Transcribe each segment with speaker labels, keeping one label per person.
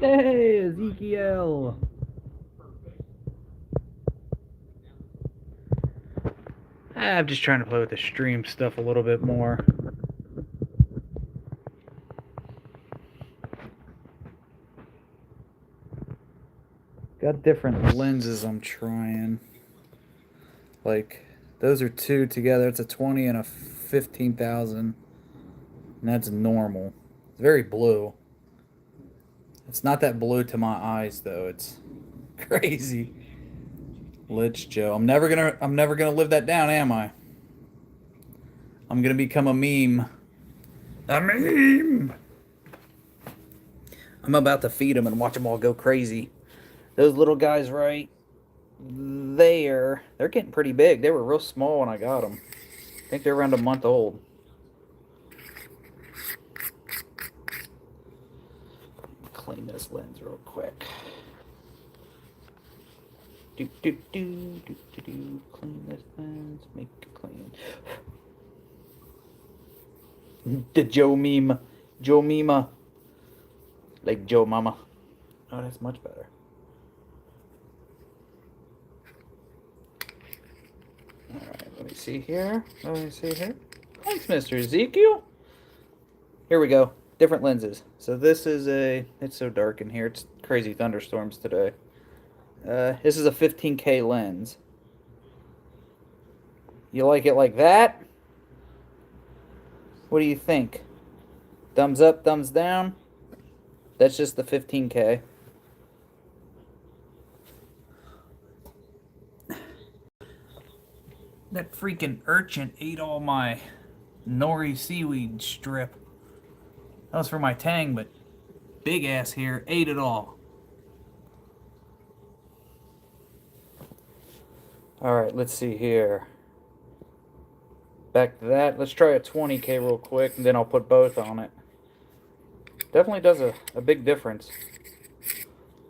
Speaker 1: Hey, Ezekiel. I'm just trying to play with the stream stuff a little bit more. Got different lenses I'm trying. Like, those are two together. It's a 20 and a 15,000. And that's normal. It's very blue. It's not that blue to my eyes though. It's crazy. Lich Joe. I'm never gonna live that down, am I? I'm gonna become a meme. A meme! I'm about to feed them and watch them all go crazy. Those little guys right there, they're getting pretty big. They were real small when I got them. I think they're around a month old. Clean this lens real quick. Clean this lens, make it clean. The Joe meme. Joe Mima. Like Joe Mama. Oh, that's much better. Alright, let me see here. Thanks, Mr. Ezekiel. Here we go. Different lenses. So this is it's so dark in here. It's crazy thunderstorms today. This is a 15K lens. You like it like that? What do you think? Thumbs up, thumbs down? That's just the 15K. That freaking urchin ate all my nori seaweed strip. That was for my tang, but big ass here ate it all. Alright, let's see here. Back to that. Let's try a 20K real quick, and then I'll put both on it. Definitely does a big difference.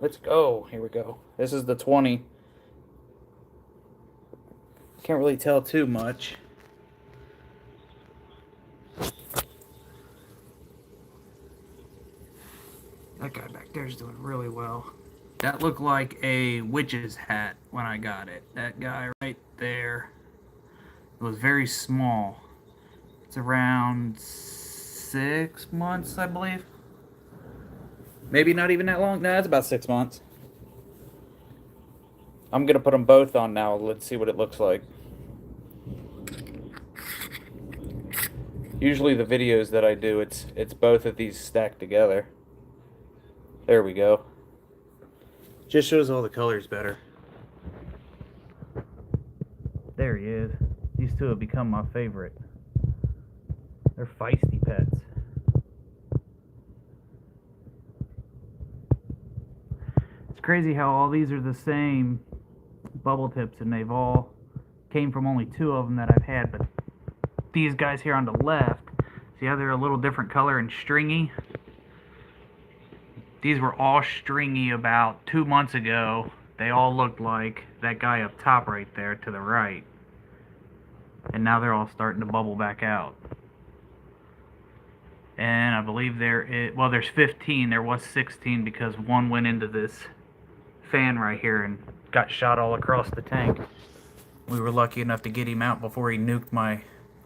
Speaker 1: Let's go. Here we go. This is the 20. Can't really tell too much. That guy back there is doing really well. That looked like a witch's hat when I got it. That guy right there. It was very small. It's around 6 months, I believe. Maybe not even that long. No, it's about 6 months. I'm going to put them both on now. Let's see what it looks like. Usually the videos that I do, it's both of these stacked together. There we go. Just shows all the colors better. There he is. These two have become my favorite. They're feisty pets. It's crazy how all these are the same bubble tips, and they've all came from only two of them that I've had, but these guys here on the left, see how they're a little different color and stringy? These were all stringy about 2 months ago. They all looked like that guy up top right there to the right. And now they're all starting to bubble back out. And I believe there's 15. There was 16 because one went into this fan right here and got shot all across the tank. We were lucky enough to get him out before he nuked my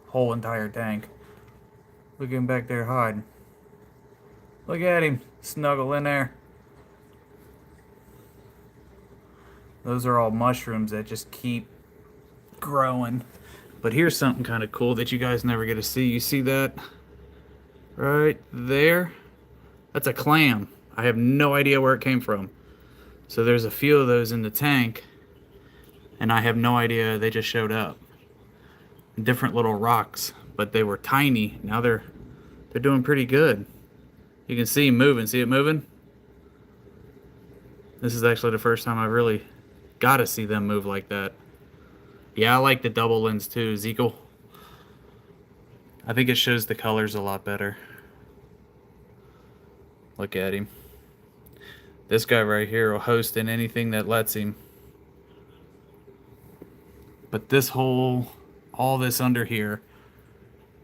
Speaker 1: whole entire tank. Look at him back there hiding. Look at him snuggle in there. Those are all mushrooms that just keep growing. But here's something kind of cool that you guys never get to see. You see that right there? That's a clam. I have no idea where it came from. So there's a few of those in the tank, and I have no idea they just showed up. Different little rocks, but they were tiny. Now they're doing pretty good. You can see him moving. See it moving? This is actually the first time I really got to see them move like that. Yeah, I like the double lens too, Ezekiel. I think it shows the colors a lot better. Look at him. This guy right here will host in anything that lets him. But this whole, all this under here,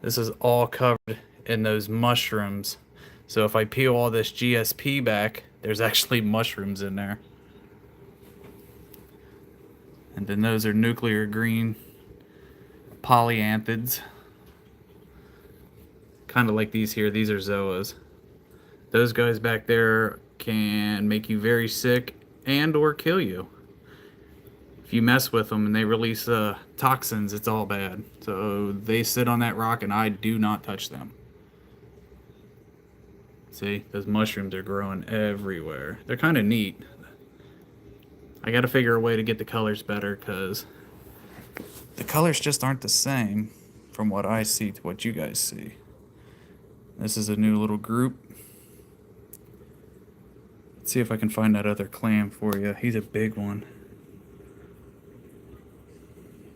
Speaker 1: this is all covered in those mushrooms. So if I peel all this GSP back, there's actually mushrooms in there. And then those are nuclear green polyanthids. Kind of like these here. These are zoas. Those guys back there can make you very sick and or kill you. If you mess with them and they release toxins, it's all bad. So they sit on that rock and I do not touch them. See, those mushrooms are growing everywhere. They're kind of neat. I gotta figure a way to get the colors better because the colors just aren't the same from what I see to what you guys see. This is a new little group. Let's see if I can find that other clam for you. He's a big one.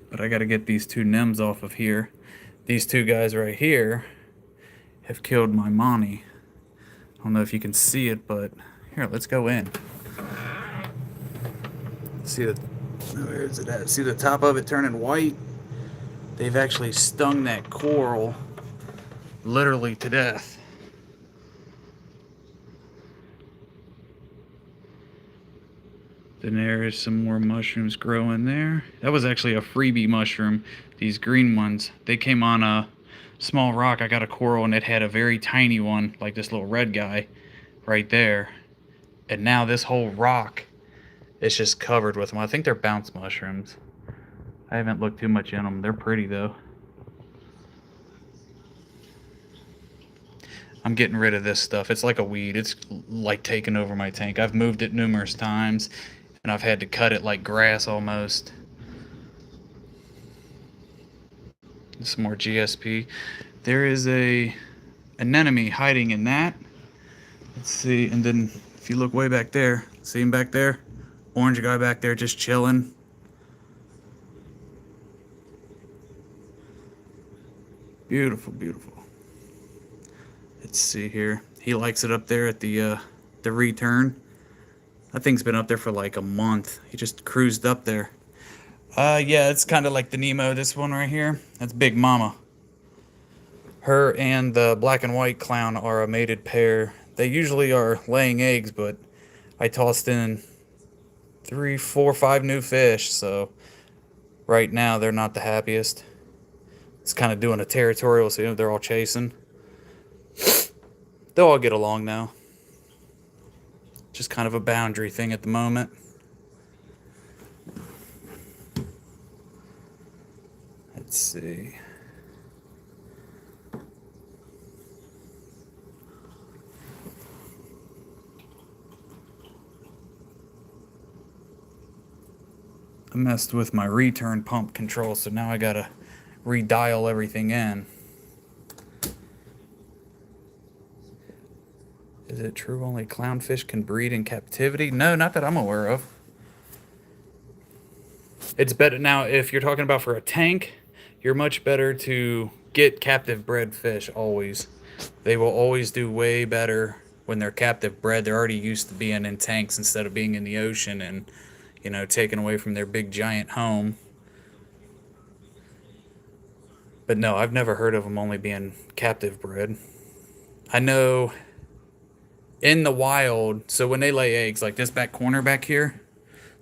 Speaker 1: But I gotta get these two nems off of here. These two guys right here have killed my mommy. I don't know if you can see it, but here, let's go in. See the, where is it at? See the top of it turning white? They've actually stung that coral literally to death. Then there is some more mushrooms growing there. That was actually a freebie mushroom. These green ones, they came on a small rock. I got a coral and it had a very tiny one, like this little red guy right there. And now this whole rock is just covered with them. I think they're bounce mushrooms. I haven't looked too much in them. They're pretty though. I'm getting rid of this stuff. It's like a weed. It's like taking over my tank. I've moved it numerous times and I've had to cut it like grass almost. Some more GSP. There is a anemone hiding in that. Let's see, and then if you look way back there, see him back there? Orange guy back there just chilling. Beautiful, beautiful. Let's see here. He likes it up there at the return. That thing's been up there for like a month. He just cruised up there. Yeah, it's kind of like the Nemo, this one right here. That's Big Mama. Her and the black and white clown are a mated pair. They usually are laying eggs, but I tossed in 3, 4, 5 new fish, so right now they're not the happiest. It's kind of doing a territorial, so they're all chasing. They'll all get along now. Just kind of a boundary thing at the moment. Let's see. I messed with my return pump control, so now I gotta redial everything in. Is it true only clownfish can breed in captivity? No, not that I'm aware of. It's better now, if you're talking about for a tank, you're much better to get captive bred fish always. They will always do way better when they're captive bred. They're already used to being in tanks instead of being in the ocean and, you know, taken away from their big giant home. But no, I've never heard of them only being captive bred. I know in the wild, so when they lay eggs, like this back corner back here,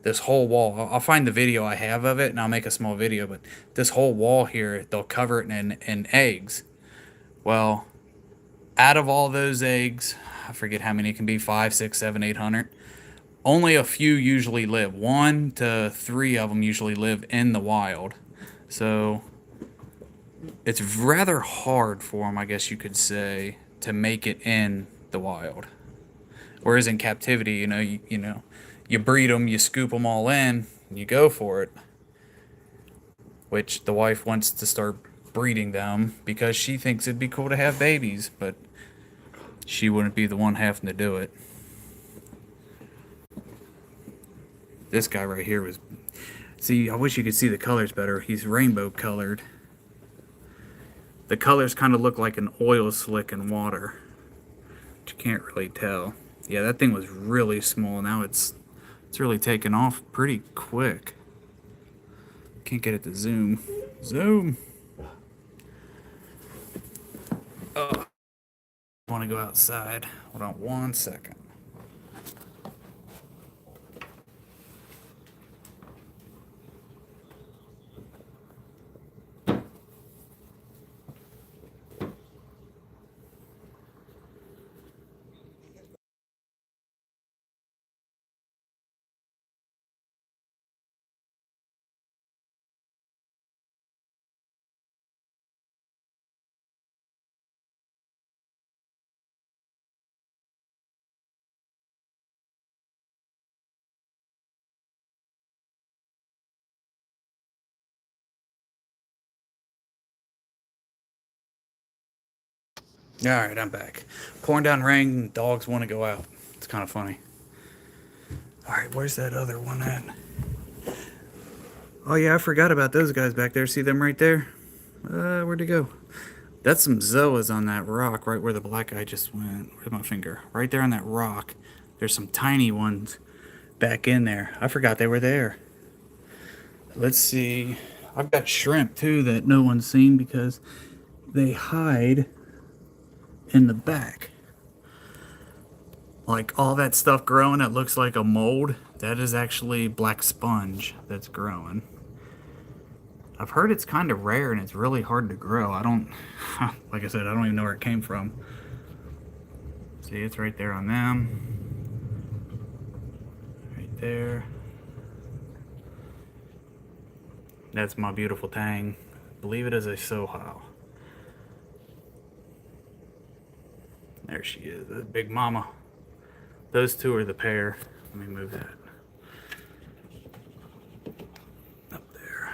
Speaker 1: this whole wall, I'll find the video I have of it and I'll make a small video, but this whole wall here, they'll cover it in eggs. Well, out of all those eggs, I forget how many it can be, 5, 6, 7, 800. Only a few usually live. 1 to 3 of them usually live in the wild. So it's rather hard for them, I guess you could say, to make it in the wild. Whereas in captivity, you know, you breed them, you scoop them all in, and you go for it. Which the wife wants to start breeding them because she thinks it'd be cool to have babies, but she wouldn't be the one having to do it. This guy right here was... See, I wish you could see the colors better. He's rainbow colored. The colors kind of look like an oil slick in water, but you can't really tell. Yeah, that thing was really small. Now it's really taken off pretty quick. Can't get it to zoom. Zoom. I want to to go outside. Hold on 1 second. All right, I'm back. Pouring down rain, and dogs want to go out. It's kind of funny. All right, where's that other one at? Oh yeah, I forgot about those guys back there. See them right there? Where'd they go? That's some zoas on that rock right where the black guy just went. Where's my finger? Right there on that rock. There's some tiny ones back in there. I forgot they were there. Let's see. I've got shrimp too that no one's seen because they hide in the back. Like all that stuff growing that looks like a mold, that is actually black sponge that's growing. I've heard it's kind of rare and it's really hard to grow. I don't, like I said, I don't even know where it came from. See, it's right there on them. Right there. That's my beautiful tang. Believe it is a sohao. There she is, the big mama. Those two are the pair. Let me move that. Up there.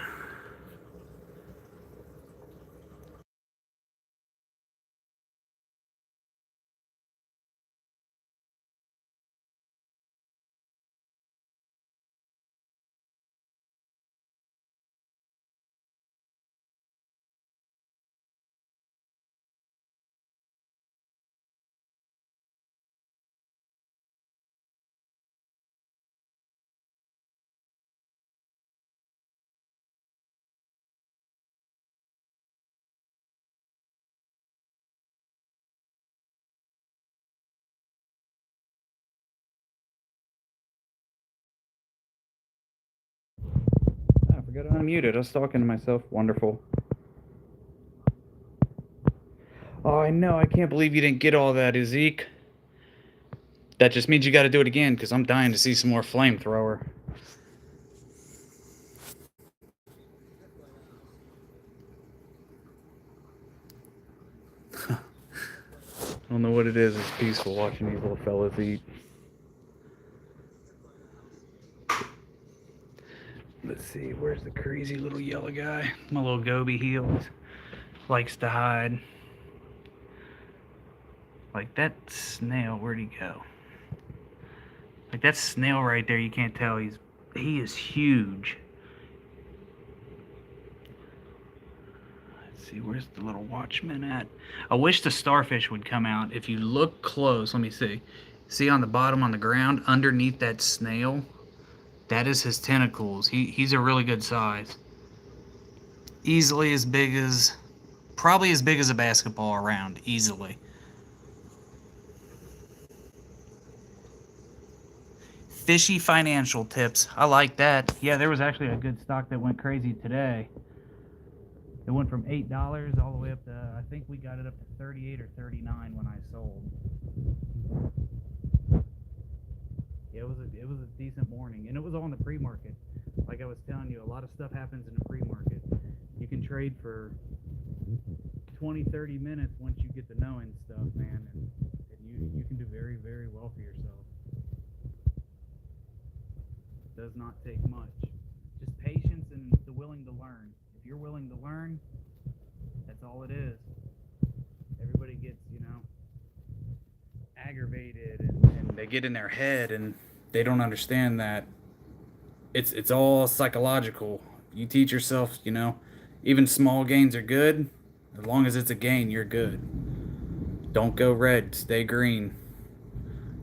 Speaker 1: I forgot to unmute it. I was talking to myself. Wonderful. Oh, I know. I can't believe you didn't get all that, Ezek. That just means you got to do it again because I'm dying to see some more flamethrower. I don't know what it is. It's peaceful watching these little fellas eat. Let's see. Where's the crazy little yellow guy? My little goby heels. Likes to hide. Like that snail. Where'd he go? Like that snail right there. You can't tell. He is huge. Let's see. Where's the little watchman at? I wish the starfish would come out. If you look close, let me see. See on the bottom on the ground underneath that snail? That is his tentacles. He's a really good size. Easily as big as, probably as big as a basketball around, easily. Fishy financial tips. I like that. Yeah, there was actually a good stock that went crazy today. It went from $8 all the way up to, I think we got it up to 38 or 39 when I sold. Yeah, it was a decent morning, and it was all in the pre-market. Like I was telling you, a lot of stuff happens in the pre-market. You can trade for 20, 30 minutes once you get to knowing stuff, man, and you can do very, very well for yourself. It does not take much. Just patience and the willing to learn. If you're willing to learn, that's all it is. Everybody gets, aggravated and they get in their head and they don't understand that it's all psychological. You teach yourself, even small gains are good. As long as it's a gain, you're good. Don't go red, stay green.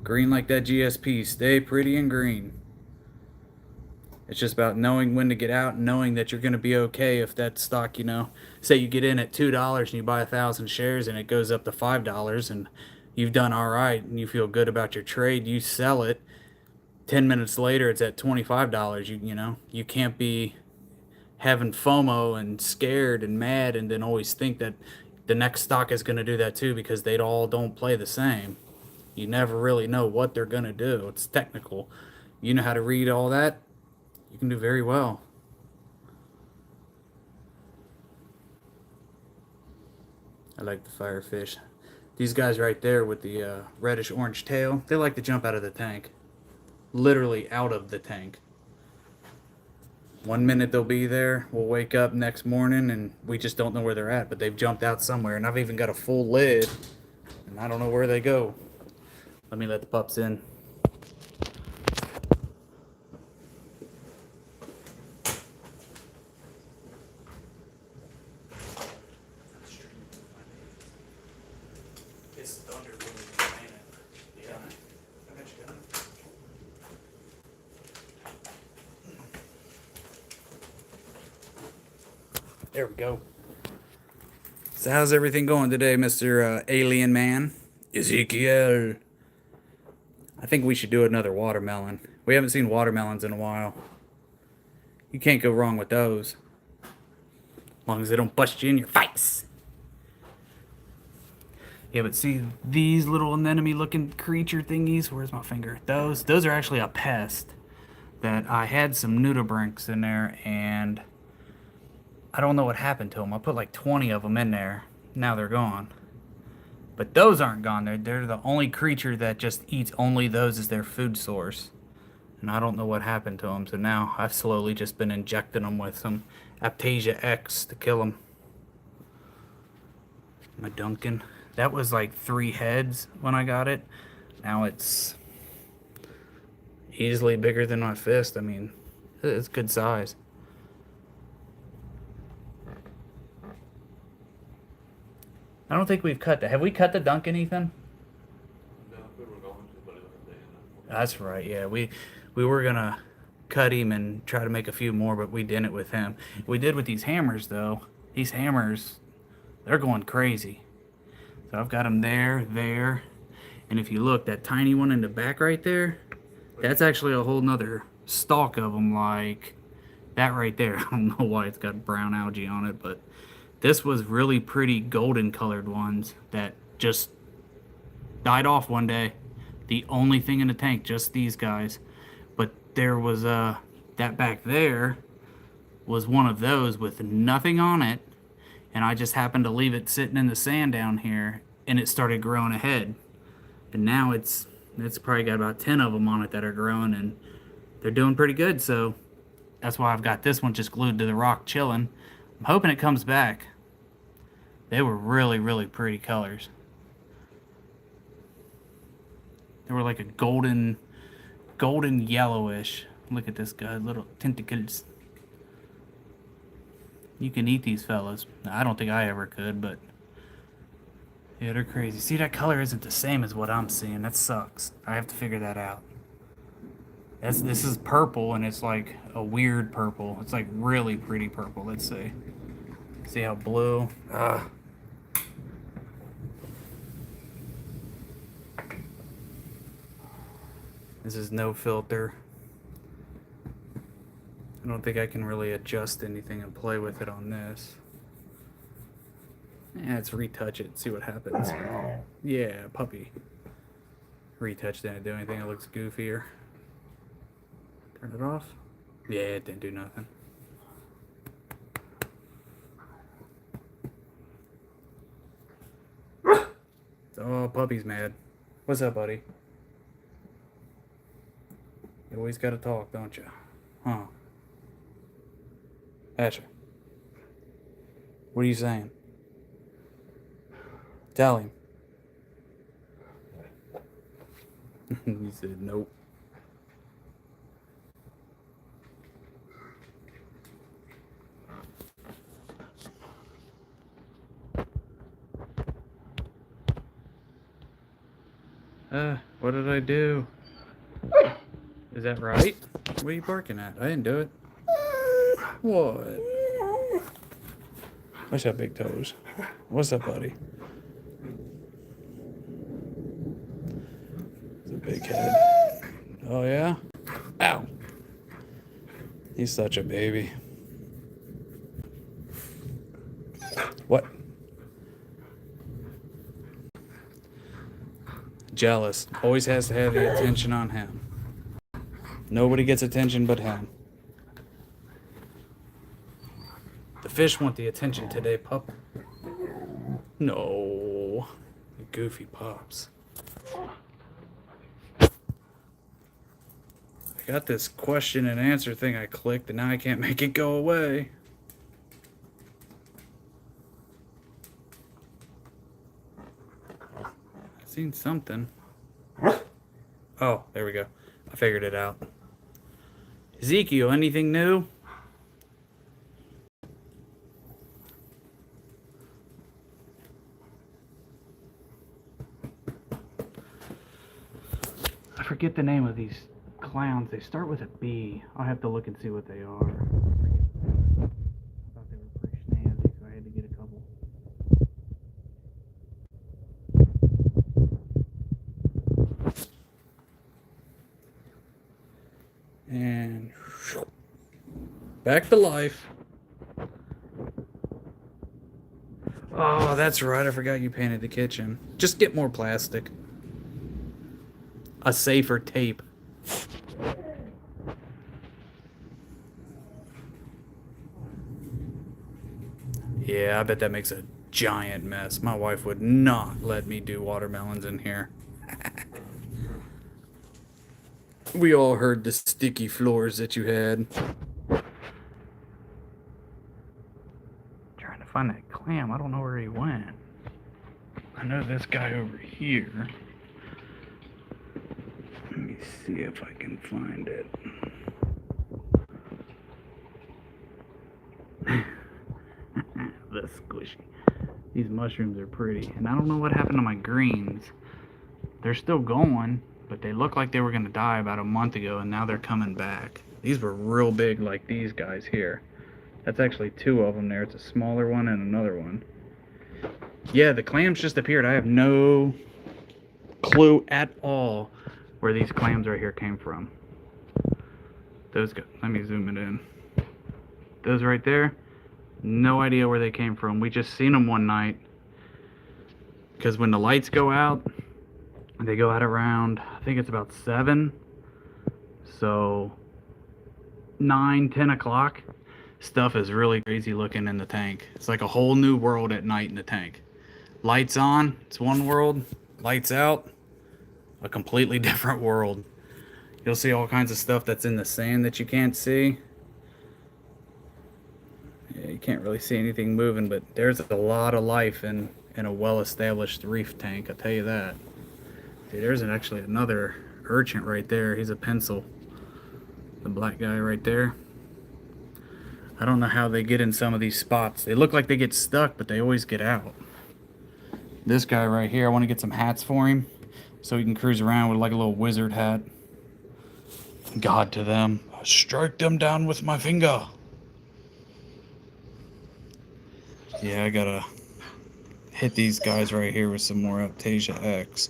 Speaker 1: Green like that GSP, stay pretty and green. It's just about knowing when to get out and knowing that you're going to be okay if that stock, say you get in at $2 and you buy 1,000 shares and it goes up to $5 and, you've done all right and you feel good about your trade, you sell it. 10 minutes later, it's at $25. You know, you can't be having FOMO and scared and mad and then always think that the next stock is going to do that too, because they all don't play the same. You never really know what they're going to do. It's technical. You know how to read all that, you can do very well. I like the firefish. These guys right there with the reddish orange tail, they like to jump out of the tank. Literally out of the tank. 1 minute they'll be there, we'll wake up next morning and we just don't know where they're at, but they've jumped out somewhere, and I've even got a full lid and I don't know where they go. Let me let the pups in. It's thunder really raining. Yeah. I bet you got it. There we go. So how's everything going today, Mr. Alien Man? Ezekiel. I think we should do another watermelon. We haven't seen watermelons in a while. You can't go wrong with those. As long as they don't bust you in your face. Yeah, but see these little anemone looking creature thingies? Where's my finger? Those are actually a pest. That I had some nudibranchs in there and I don't know what happened to them. I put like 20 of them in there. Now they're gone. But those aren't gone. They're the only creature that just eats only those as their food source. And I don't know what happened to them. So now I've slowly just been injecting them with some Aptasia X to kill them. My Duncan. That was like 3 heads when I got it. Now it's easily bigger than my fist. I mean, it's good size. I don't think we've cut that. Have we cut the Duncan, Ethan?
Speaker 2: No, we were going to, but it was a day enough.
Speaker 1: That's right, yeah. We were gonna cut him and try to make a few more, but we didn't with him. We did with these hammers, though. These hammers, they're going crazy. So I've got them there, and if you look, that tiny one in the back right there, that's actually a whole nother stalk of them, like that right there. I don't know why it's got brown algae on it, but this was really pretty golden colored ones that just died off one day. The only thing in the tank, just these guys. But there was that back there was one of those with nothing on it, and I just happened to leave it sitting in the sand down here, and it started growing ahead. And now it's probably got about 10 of them on it that are growing, and they're doing pretty good. So that's why I've got this one just glued to the rock chilling. I'm hoping it comes back. They were really, really pretty colors. They were like a golden yellowish. Look at this guy, little tentacles. You can eat these fellas. I don't think I ever could, but yeah, they're crazy. See, that color isn't the same as what I'm seeing. That sucks. I have to figure that out. This is purple, and it's like a weird purple. It's like really pretty purple, let's see. See how blue? This is no filter. I don't think I can really adjust anything and play with it on this. Yeah, let's retouch it, see what happens. Yeah, puppy. Retouch didn't do anything, it looks goofier. Turn it off. Yeah, it didn't do nothing. Oh, puppy's mad. What's up, buddy? You always gotta talk, don't you? Huh? Asher. What are you saying? Tell him. He said nope. What did I do? Is that right? What are you barking at? I didn't do it. What? What's up, big toes? What's up, buddy? big head. Oh, yeah? Ow. He's such a baby. What? Jealous. Always has to have the attention on him. Nobody gets attention but him. The fish want the attention today, pup. No. You goofy pups. I got this question and answer thing I clicked, and now I can't make it go away. I seen something. Oh, there we go. I figured it out. Ezekiel, anything new? I forget the name of these clowns. They start with a B. I'll have to look and see what they are. I thought they were pretty snazzy, so I had to get a couple. And back to life. Oh, that's right. I forgot you painted the kitchen. Just get more plastic. A safer tape. Yeah, I bet that makes a giant mess. My wife would not let me do watermelons in here. We all heard the sticky floors that you had. Trying to find that clam. I don't know where he went. I know this guy over here. Let me see if I can find it. The squishy. These mushrooms are pretty. And I don't know what happened to my greens. They're still going, but they look like they were going to die about a month ago, and now they're coming back. These were real big like these guys here. That's actually two of them there. It's a smaller one and another one. Yeah, the clams just appeared. I have no clue at all where these clams right here came from. Those guys, let me zoom it in. Those right there, no idea where they came from. We just seen them one night. Because when the lights go out, they go out around, I think it's about 7. So 9, 10 o'clock. Stuff is really crazy looking in the tank. It's like a whole new world at night in the tank. Lights on, it's one world. Lights out, a completely different world. You'll see all kinds of stuff that's in the sand that you can't see. Yeah, you can't really see anything moving, but there's a lot of life in a well-established reef tank, I'll tell you that. See, there's actually another urchin right there. He's a pencil. The black guy right there. I don't know how they get in some of these spots. They look like they get stuck, but they always get out. This guy right here, I want to get some hats for him so he can cruise around with like a little wizard hat. God to them. I strike them down with my finger. Yeah, I gotta hit these guys right here with some more Aptasia X.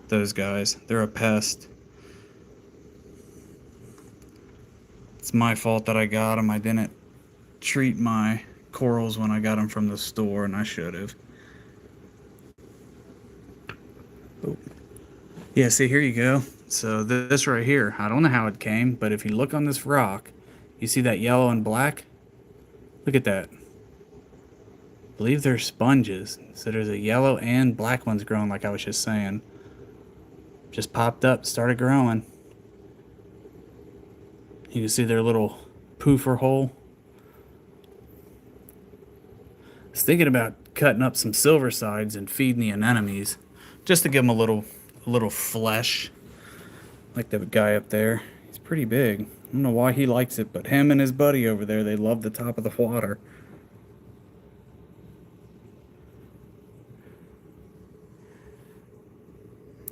Speaker 1: Those guys, they're a pest. It's my fault that I got them. I didn't treat my corals when I got them from the store, and I should have. Oh. Yeah, see, here you go. So this right here, I don't know how it came, but if you look on this rock, you see that yellow and black? Look at that. I believe they're sponges. So there's a yellow and black ones growing, like I was just saying. Just popped up, started growing. You can see their little poofer hole. I was thinking about cutting up some silver sides and feeding the anemones, just to give them a little flesh, like the guy up there. He's pretty big. I don't know why he likes it, but him and his buddy over there, they love the top of the water.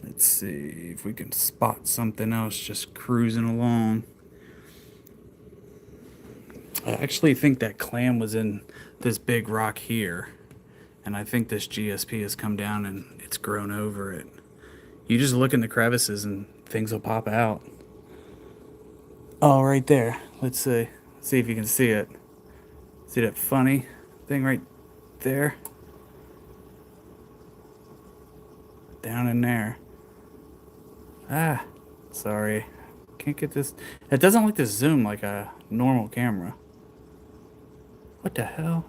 Speaker 1: Let's see if we can spot something else just cruising along. I actually think that clam was in this big rock here. And I think this GSP has come down and it's grown over it. You just look in the crevices and things will pop out. Oh, right there. Let's see. See if you can see it. See that funny thing right there? Down in there. Ah, sorry. Can't get this. It doesn't like to zoom like a normal camera. What the hell?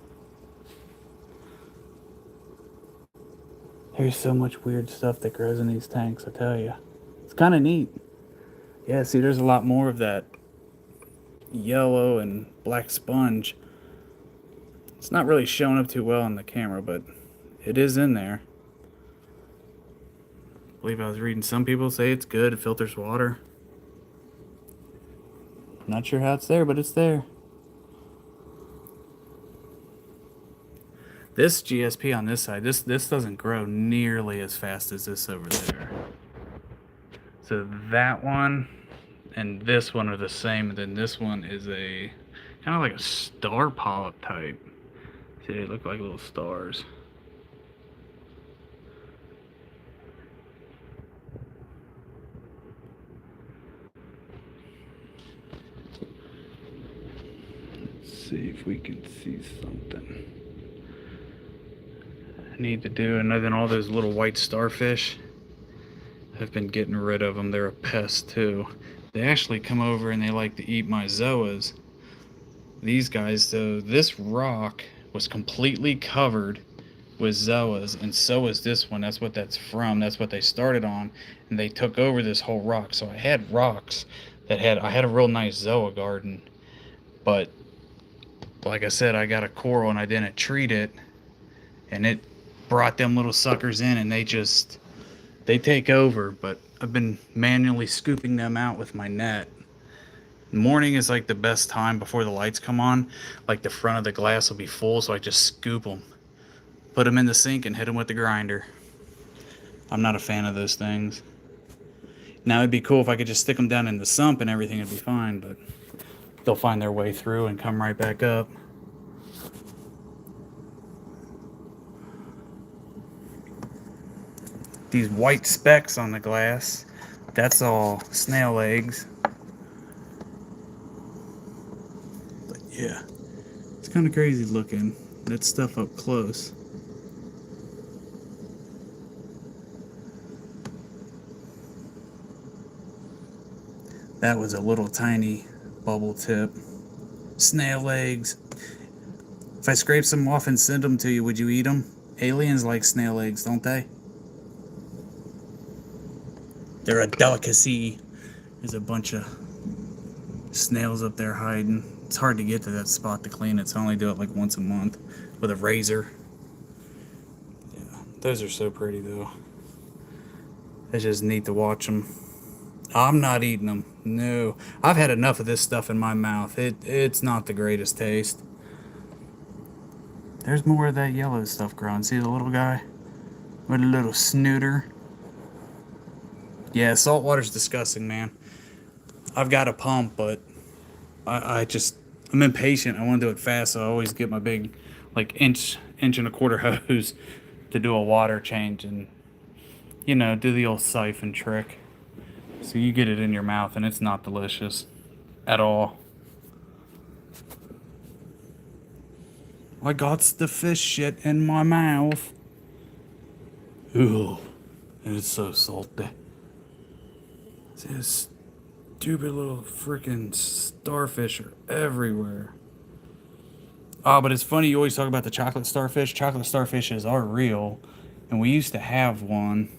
Speaker 1: There's so much weird stuff that grows in these tanks, I tell you. It's kind of neat. Yeah, see, there's a lot more of that yellow and black sponge. It's not really showing up too well on the camera, but it is in there. I believe I was reading some people say it's good, it filters water. Not sure how it's there, but it's there. This GSP on this side, this doesn't grow nearly as fast as this over there. So that one and this one are the same, and then this one is a kind of like a star polyp type. See, they look like little stars. Let's see if we can see something. I need to do, and then all those little white starfish, I've been getting rid of them. They're a pest too. They actually come over and they like to eat my zoas. These guys, so this rock was completely covered with zoas, and so is this one. That's what that's from. That's what they started on, and they took over this whole rock. So I had rocks that I had a real nice zoa garden, but like I said, I got a coral and I didn't treat it, and it brought them little suckers in, and they take over. But I've been manually scooping them out with my net. Morning is like the best time before the lights come on. Like the front of the glass will be full, so I just scoop them, put them in the sink, and hit them with the grinder. I'm not a fan of those things. Now it'd be cool if I could just stick them down in the sump and everything would be fine, but they'll find their way through and come right back up. These white specks on the glass, that's all snail eggs. But yeah, it's kind of crazy looking, that stuff up close. That was a little tiny bubble tip. Snail eggs. If I scrape some off and send them to you, would you eat them? Aliens like snail eggs, don't they? They're a delicacy. There's a bunch of snails up there hiding. It's hard to get to that spot to clean it, so I only do it like once a month with a razor. Yeah, those are so pretty though. It's just neat to watch them. I'm not eating them. No. I've had enough of this stuff in my mouth. It's not the greatest taste. There's more of that yellow stuff growing. See the little guy? With a little snooter. Yeah, salt water's disgusting, man. I've got a pump, but I'm impatient. I want to do it fast, so I always get my big, like, inch and a quarter hose to do a water change and, you know, do the old siphon trick. So you get it in your mouth, and it's not delicious at all. I got the fish shit in my mouth. Ooh, and it's so salty. This stupid little freaking starfish are everywhere. Ah, but it's funny you always talk about the chocolate starfish. Chocolate starfishes are real, and we used to have one.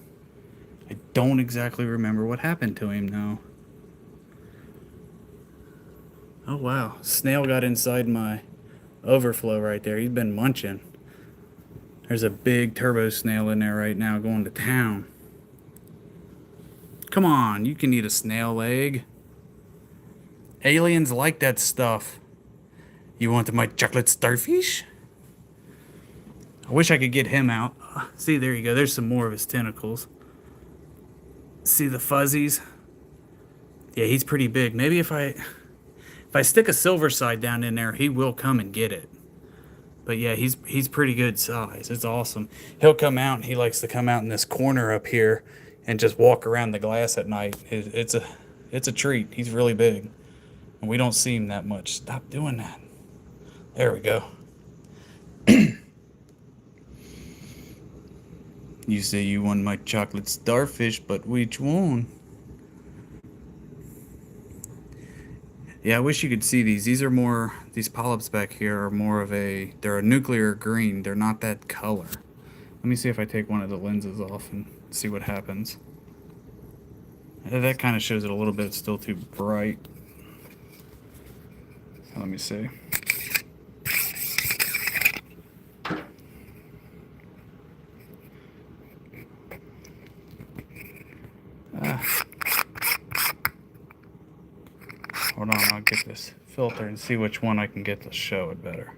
Speaker 1: I don't exactly remember what happened to him now. Oh wow, snail got inside my overflow right there. He's been munching. There's a big turbo snail in there right now going to town. Come on, you can eat a snail egg. Aliens like that stuff. You want my chocolate starfish? I wish I could get him out. See, there you go. There's some more of his tentacles. See the fuzzies? Yeah, he's pretty big. Maybe if I stick a silver side down in there, he will come and get it. But yeah, he's pretty good size. It's awesome. He'll come out, and he likes to come out in this corner up here and just walk around the glass at night. It's a treat. He's really big, and we don't see him that much. Stop doing that. There we go. You say you want my chocolate starfish, but which one? Yeah, I wish you could see these. These polyps back here are more of they're a nuclear green. They're not that color. Let me see if I take one of the lenses off and see what happens. That kind of shows it a little bit. It's still too bright. Let me see. Hold on, I'll get this filter and see which one I can get to show it better.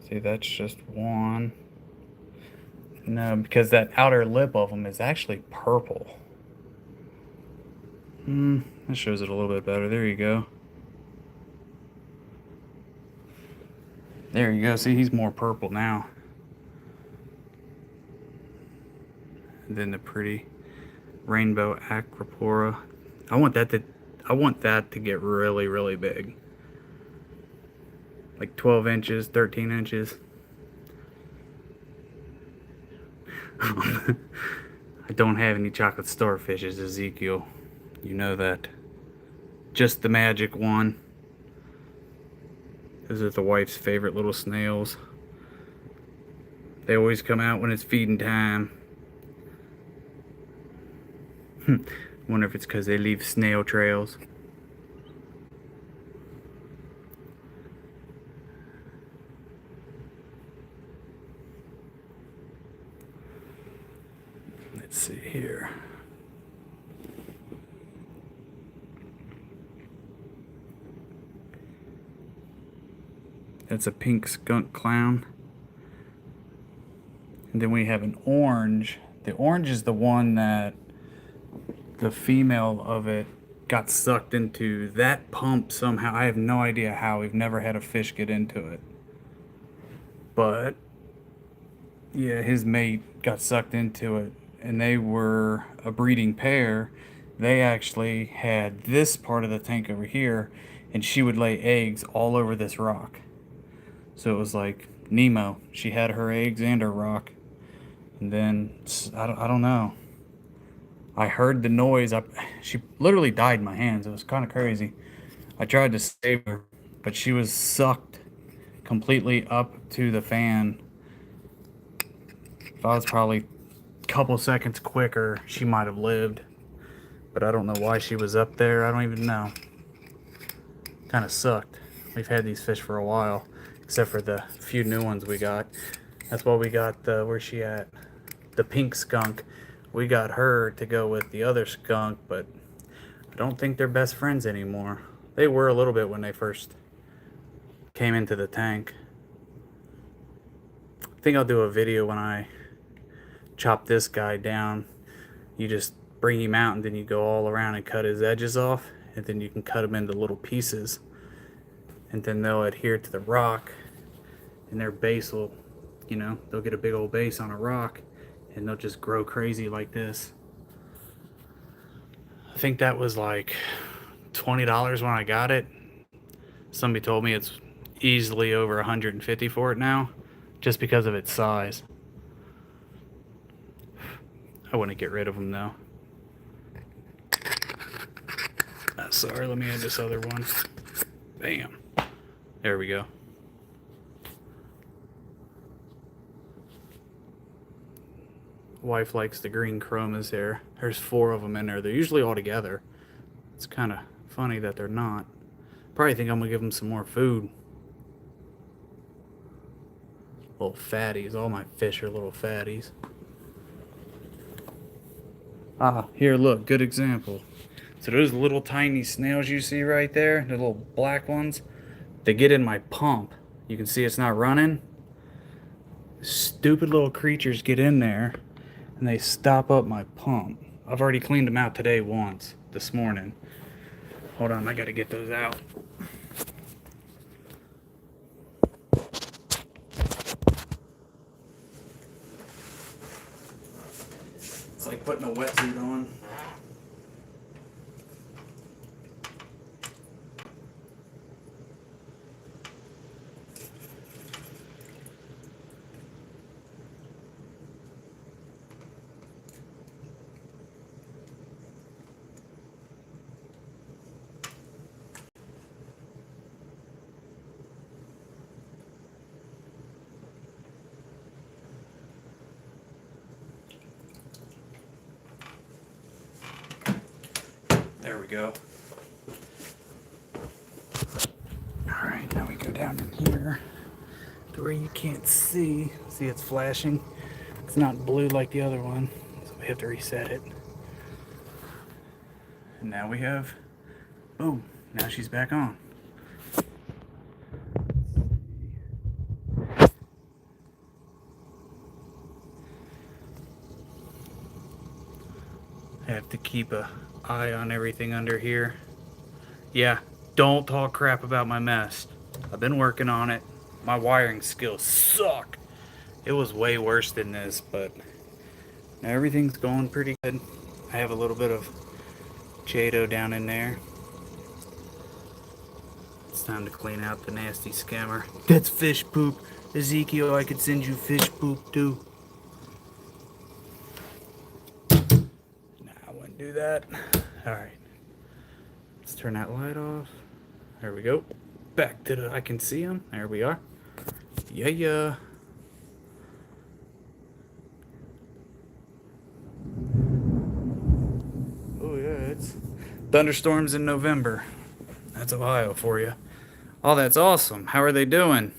Speaker 1: See, that's just one. No, because that outer lip of them is actually purple. That shows it a little bit better. There you go. There you go. See, he's more purple now. And then the pretty rainbow acropora. I want that to get really, really big. Like 12 inches, 13 inches. I don't have any chocolate starfishes, Ezekiel. You know that. Just the magic one. Those are the wife's favorite little snails. They always come out when it's feeding time. Wonder if it's because they leave snail trails. Let's see here. That's a pink skunk clown. And then we have an orange. The orange is the one that the female of it got sucked into that pump somehow. I have no idea how. We've never had a fish get into it. But yeah, his mate got sucked into it, and they were a breeding pair. They actually had this part of the tank over here, and she would lay eggs all over this rock. So it was like Nemo. She had her eggs and her rock. And then, I don't know. I heard the noise. She literally died in my hands. It was kind of crazy. I tried to save her, but she was sucked completely up to the fan. If I was probably a couple seconds quicker, she might have lived. But I don't know why she was up there. I don't even know. Kind of sucked. We've had these fish for a while, except for the few new ones we got. That's why we got where's she at? The pink skunk. We got her to go with the other skunk, but I don't think they're best friends anymore. They were a little bit when they first came into the tank. I think I'll do a video when I chop this guy down. You just bring him out and then you go all around and cut his edges off, and then you can cut them into little pieces, and then they'll adhere to the rock, and their base will, they'll get a big old base on a rock, and they'll just grow crazy like this. I think that was like $20 when I got it. Somebody told me it's easily over $150 for it now, just because of its size. I wouldn't get rid of them though. Sorry, let me add this other one. Bam. There we go. Wife likes the green chromas there. There's 4 of them in there. They're usually all together. It's kind of funny that they're not. Probably think I'm gonna give them some more food. Little fatties. All my fish are little fatties. Here, look, good example. So those little tiny snails you see right there, the little black ones, they get in my pump. You can see it's not running. Stupid little creatures get in there and they stop up my pump. I've already cleaned them out today once, this morning. Hold on, I gotta get those out. like putting a wetsuit on. There we go. Alright, now we go down in here to where you can't see. See, it's flashing. It's not blue like the other one, so we have to reset it. And now we have, boom, now she's back on. I have to keep an eye on everything under here. Yeah, don't talk crap about my mast. I've been working on it. My wiring skills suck. It was way worse than this, but now everything's going pretty good. I have a little bit of Jado down in there. It's time to clean out the nasty skimmer. That's fish poop. Ezekiel, I could send you fish poop too. Do that. All right, let's turn that light off. There we go. Back to the, I can see them. There we are. Yeah. Oh yeah, it's thunderstorms in November. That's Ohio for you. Oh, that's awesome. How are they doing?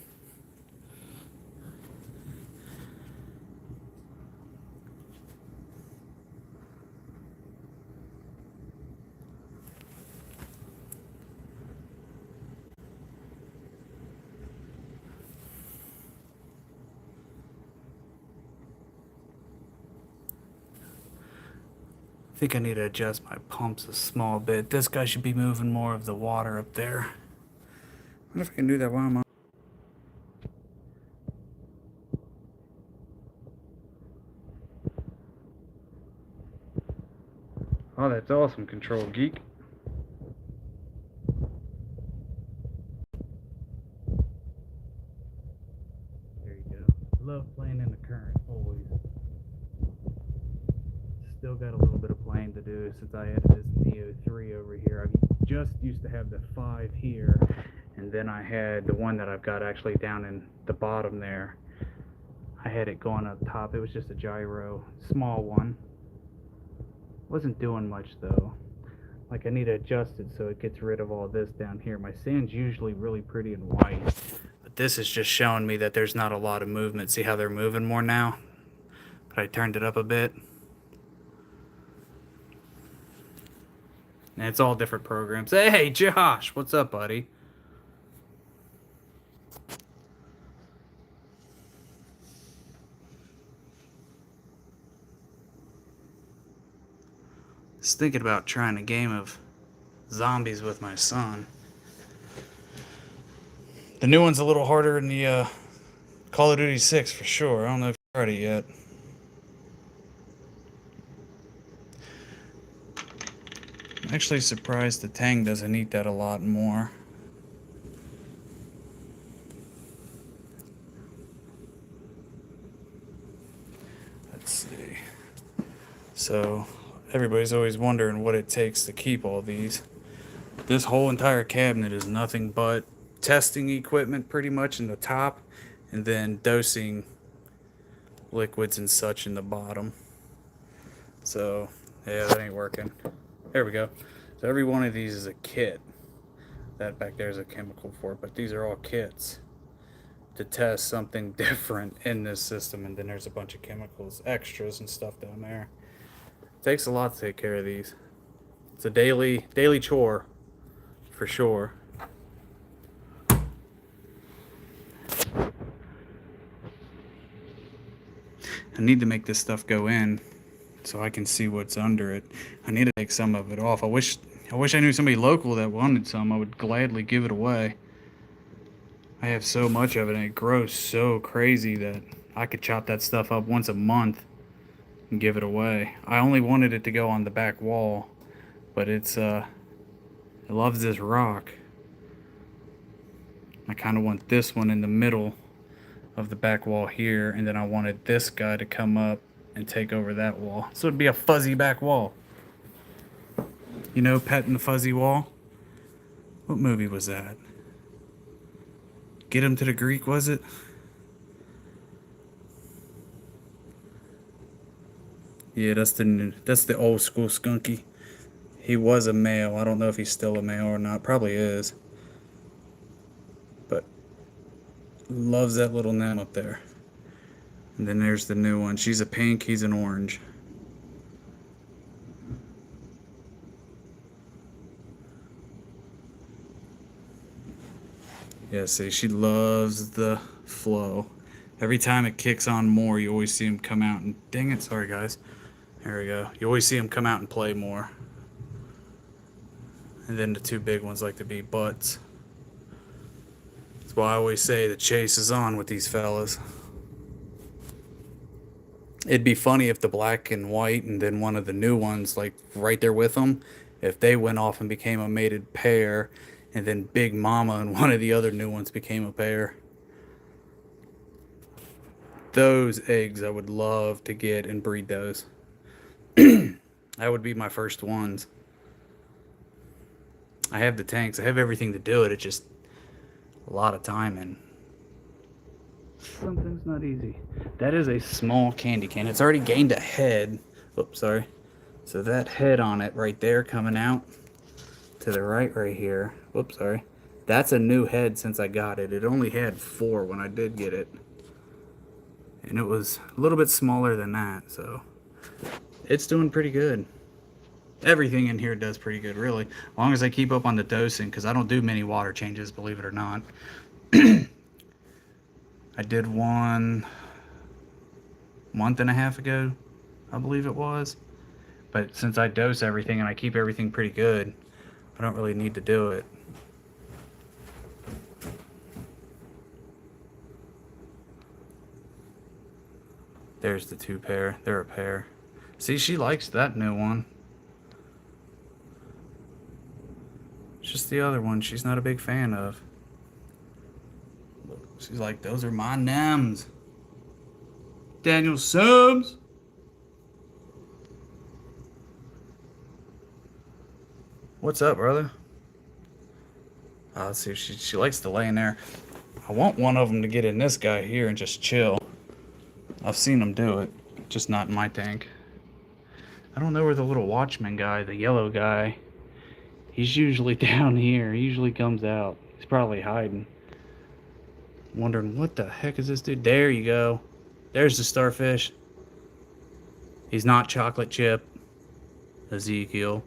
Speaker 1: I think I need to adjust my pumps a small bit. This guy should be moving more of the water up there. I wonder if I can do that while I'm on. Oh, that's awesome, Control Geek. There you go. Love playing in the current, always. Still got a little bit of playing to do since I added this Neo 3 over here. I just used to have the 5 here, and then I had the one that I've got actually down in the bottom there. I had it going up top. It was just a gyro, small one. Wasn't doing much though. Like, I need to adjust it so it gets rid of all this down here. My sand's usually really pretty and white, but this is just showing me that there's not a lot of movement. See how they're moving more now? But I turned it up a bit. And it's all different programs. Hey, Josh, what's up, buddy? Just thinking about trying a game of zombies with my son. The new one's a little harder than the Call of Duty 6 for sure. I don't know if you've tried it yet. I'm actually surprised the Tang doesn't eat that a lot more. Let's see. So, everybody's always wondering what it takes to keep all these. This whole entire cabinet is nothing but testing equipment pretty much in the top, and then dosing liquids and such in the bottom. So, yeah, that ain't working. There we go. So every one of these is a kit. That back there is a chemical for it, but these are all kits to test something different in this system. And then there's a bunch of chemicals, extras and stuff down there. It takes a lot to take care of these. It's a daily chore for sure. I need to make this stuff go in so I can see what's under it. I need to take some of it off. I wish I knew somebody local that wanted some. I would gladly give it away. I have so much of it and it grows so crazy that I could chop that stuff up once a month. and give it away. I only wanted it to go on the back wall, but it loves this rock. I kind of want this one in the middle of the back wall here, and then I wanted this guy to come up and take over that wall. So it'd be a fuzzy back wall. You know, Pet in the Fuzzy Wall? What movie was that? Get Him to the Greek, was it? Yeah, that's the old school skunky. He was a male. I don't know if he's still a male or not. Probably is. But loves that little nymph up there. And then there's the new one. She's a pink, he's an orange. Yeah, see, she loves the flow. Every time it kicks on more, you always see him come out and... Dang it, sorry guys. There we go. You always see him come out and play more. And then the two big ones like to be butts. That's why I always say the chase is on with these fellas. It'd be funny if the black and white and then one of the new ones, like right there with them, if they went off and became a mated pair, and then Big Mama and one of the other new ones became a pair. Those eggs I would love to get and breed those. That would be my first ones. I have the tanks. I have everything to do it. It's just a lot of time, and something's not easy. That is a small candy cane. It's already gained a head. Oops, sorry. So that head on it right there coming out to the right here. Whoops, sorry. That's a new head since I got it. It only had 4 when I did get it. And it was a little bit smaller than that, so it's doing pretty good. Everything in here does pretty good, really. As long as I keep up on the dosing, because I don't do many water changes, believe it or not. I did one month and a half ago, I believe it was. But since I dose everything and I keep everything pretty good, I don't really need to do it. There's the 2 pair. They're a pair. See, she likes that new one. It's just the other one she's not a big fan of. She's like, those are my nams. Daniel Subs. What's up, brother? Let's see, she likes to lay in there. I want one of them to get in this guy here and just chill. I've seen them do it, just not in my tank. I don't know where the little watchman guy, the yellow guy, he's usually down here. He usually comes out. He's probably hiding. Wondering, what the heck is this dude? There you go. There's the starfish. He's not chocolate chip. Ezekiel.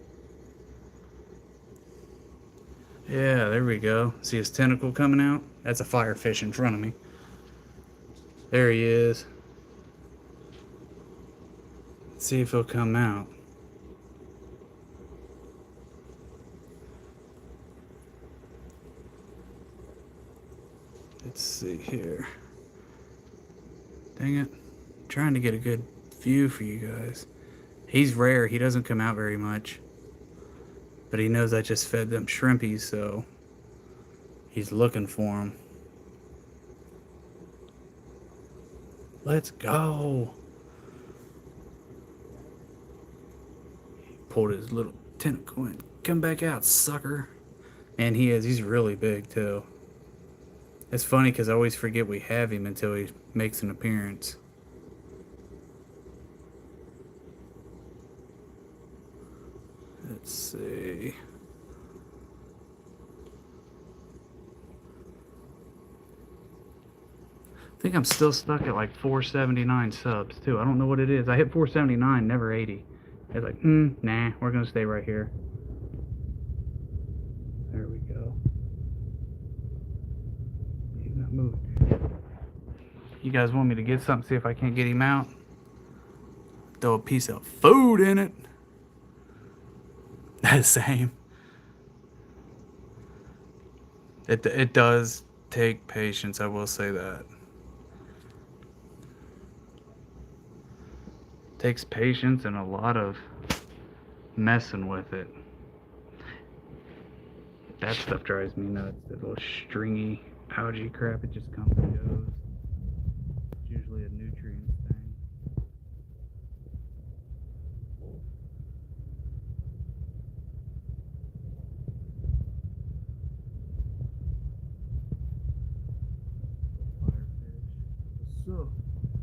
Speaker 1: Yeah, there we go. See his tentacle coming out? That's a firefish in front of me. There he is. Let's see if he'll come out. Let's see here. Dang it. I'm trying to get a good view for you guys. He's rare. He doesn't come out very much. But he knows I just fed them shrimpies, so he's looking for them. Let's go. He pulled his little tentacle and come back out, sucker. And he's really big too. It's funny because I always forget we have him until he makes an appearance. Let's see. I think I'm still stuck at like 479 subs too. I don't know what it is. I hit 479, never 80. It's like, nah, we're gonna stay right here. There we go. He's not moving. You guys want me to get something, see if I can't get him out? Throw a piece of food in it. That's same. It does take patience, I will say that. Takes patience and a lot of messing with it. That stuff drives me nuts. That little stringy, algae crap, it just comes and goes. It's usually a nutrient thing. Firefish. What's up?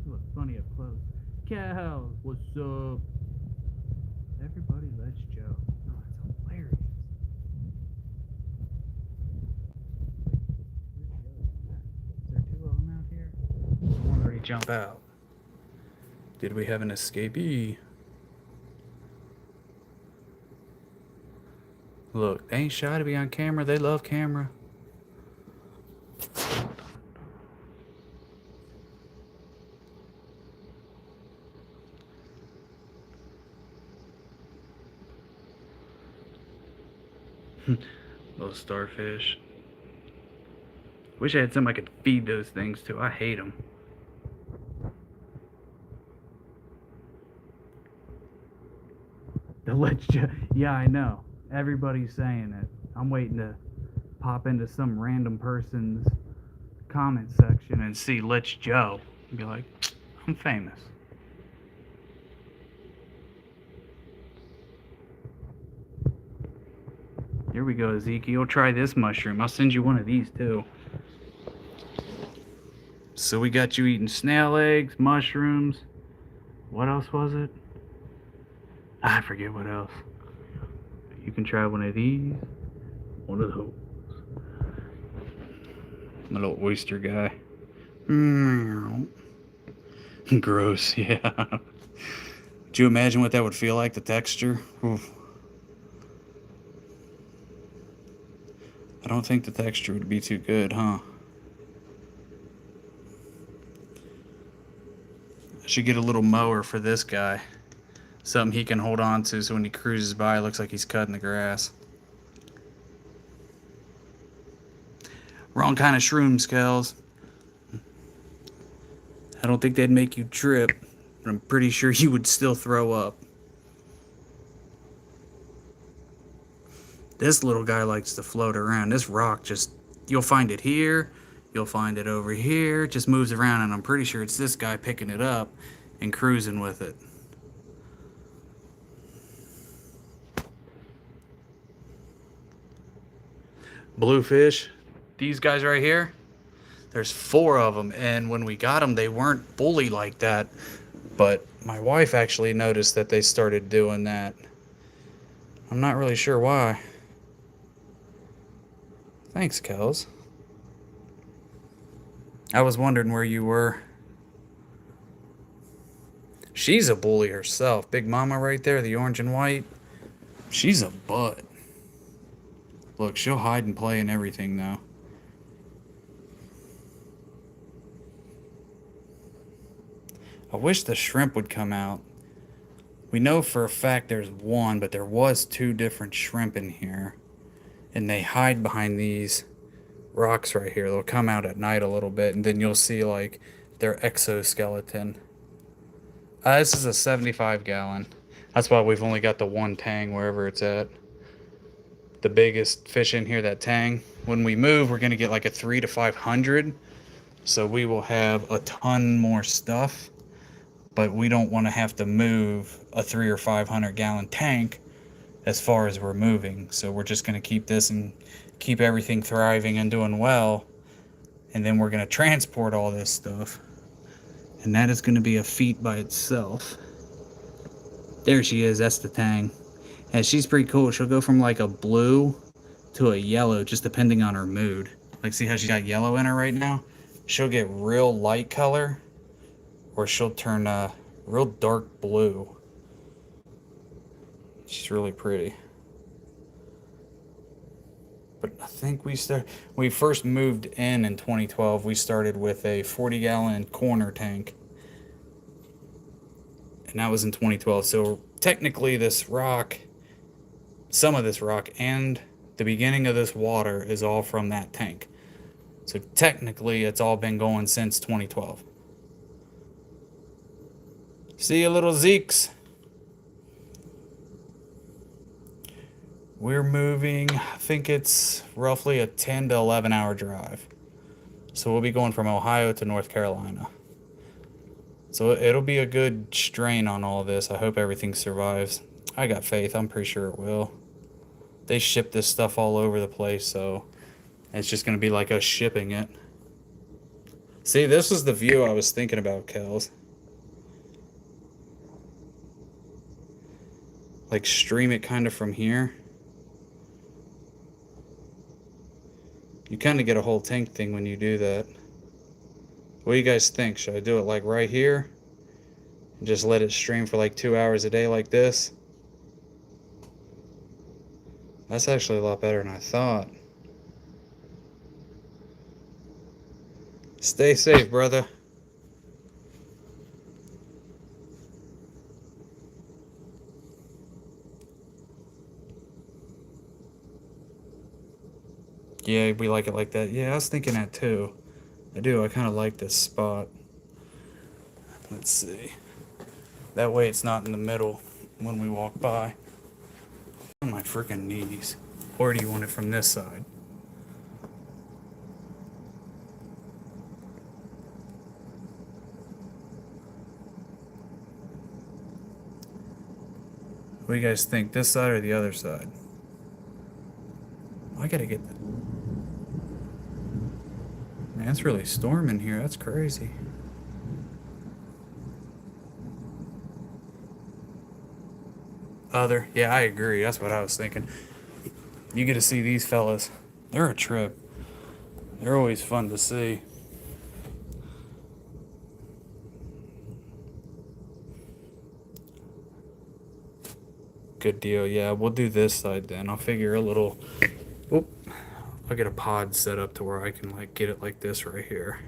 Speaker 1: You look funny up close. Cows, what's up? Everybody, let's Joe. Oh, that's hilarious. Is there two of them out here? One already jump out. Did we have an escapee? Look, they ain't shy to be on camera. They love camera. Little starfish. Wish I had something I could feed those things to. I hate them. The Let's Joe. Yeah, I know. Everybody's saying it. I'm waiting to pop into some random person's comment section and see Let's Joe and be like, I'm famous. Here we go, Ezekiel. Try this mushroom. I'll send you one of these too. So we got you eating snail eggs, mushrooms. What else was it? I forget what else. You can try one of these. One of those. My little oyster guy. Gross, yeah. Do you imagine what that would feel like, the texture? Oof. I don't think the texture would be too good, huh? I should get a little mower for this guy. Something he can hold on to so when he cruises by, it looks like he's cutting the grass. Wrong kind of shrooms, Kels. I don't think they'd make you trip, but I'm pretty sure you would still throw up. This little guy likes to float around. This rock just, you'll find it here, you'll find it over here, it just moves around, and I'm pretty sure it's this guy picking it up and cruising with it. Bluefish, these guys right here, there's 4 of them, and when we got them, they weren't fully like that, but my wife actually noticed that they started doing that. I'm not really sure why. Thanks, Kels. I was wondering where you were. She's a bully herself. Big Mama right there, the orange and white. She's a butt. Look, she'll hide and play and everything, though. I wish the shrimp would come out. We know for a fact there's one, but there was 2 different shrimp in here. And they hide behind these rocks right here. They'll come out at night a little bit, and then you'll see, like, their exoskeleton. This is a 75-gallon. That's why we've only got the 1 tang wherever it's at. The biggest fish in here, that tang. When we move, we're going to get like a 300 to 500. So we will have a ton more stuff. But we don't want to have to move a 300 or 500-gallon tank as far as we're moving. So we're just going to keep this and keep everything thriving and doing well. And then we're going to transport all this stuff. And that is going to be a feat by itself. There she is. That's the tang. And she's pretty cool. She'll go from like a blue to a yellow just depending on her mood. Like, see how she's got yellow in her right now? She'll get real light color, or she'll turn real dark blue. She's really pretty. But I think we first moved in 2012. We started with a 40-gallon corner tank. And that was in 2012. So technically this rock, some of this rock and the beginning of this water is all from that tank. So technically it's all been going since 2012. See you, little Zeeks. We're moving, I think it's roughly a 10 to 11 hour drive. So we'll be going from Ohio to North Carolina. So it'll be a good strain on all this. I hope everything survives. I got faith. I'm pretty sure it will. They ship this stuff all over the place, so it's just going to be like us shipping it. See, this is the view I was thinking about, Kels. Like stream it kind of from here. You kind of get a whole tank thing when you do that. What do you guys think? Should I do it like right here? And just let it stream for like 2 hours a day like this? That's actually a lot better than I thought. Stay safe, brother. Yeah, we like it like that. Yeah, I was thinking that too. I do. I kind of like this spot. Let's see. That way it's not in the middle when we walk by. On my freaking knees. Or do you want it from this side? What do you guys think? This side or the other side? I gotta get that. Man, it's really storming here. That's crazy. Other. Yeah, I agree. That's what I was thinking. You get to see these fellas. They're a trip. They're always fun to see. Good deal. Yeah, we'll do this side then. I'll figure a little... Oop. I'll get a pod set up to where I can like get it like this right here.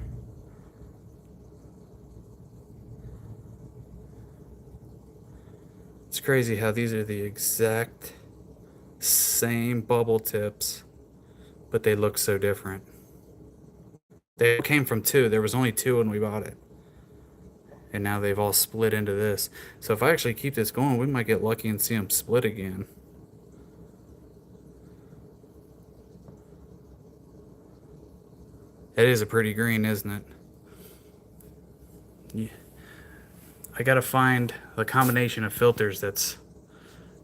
Speaker 1: It's crazy how these are the exact same bubble tips, but they look so different. They came from two. There was only two when we bought it. And now they've all split into this. So if I actually keep this going, we might get lucky and see them split again. It is a pretty green, isn't it? Yeah. I gotta find the combination of filters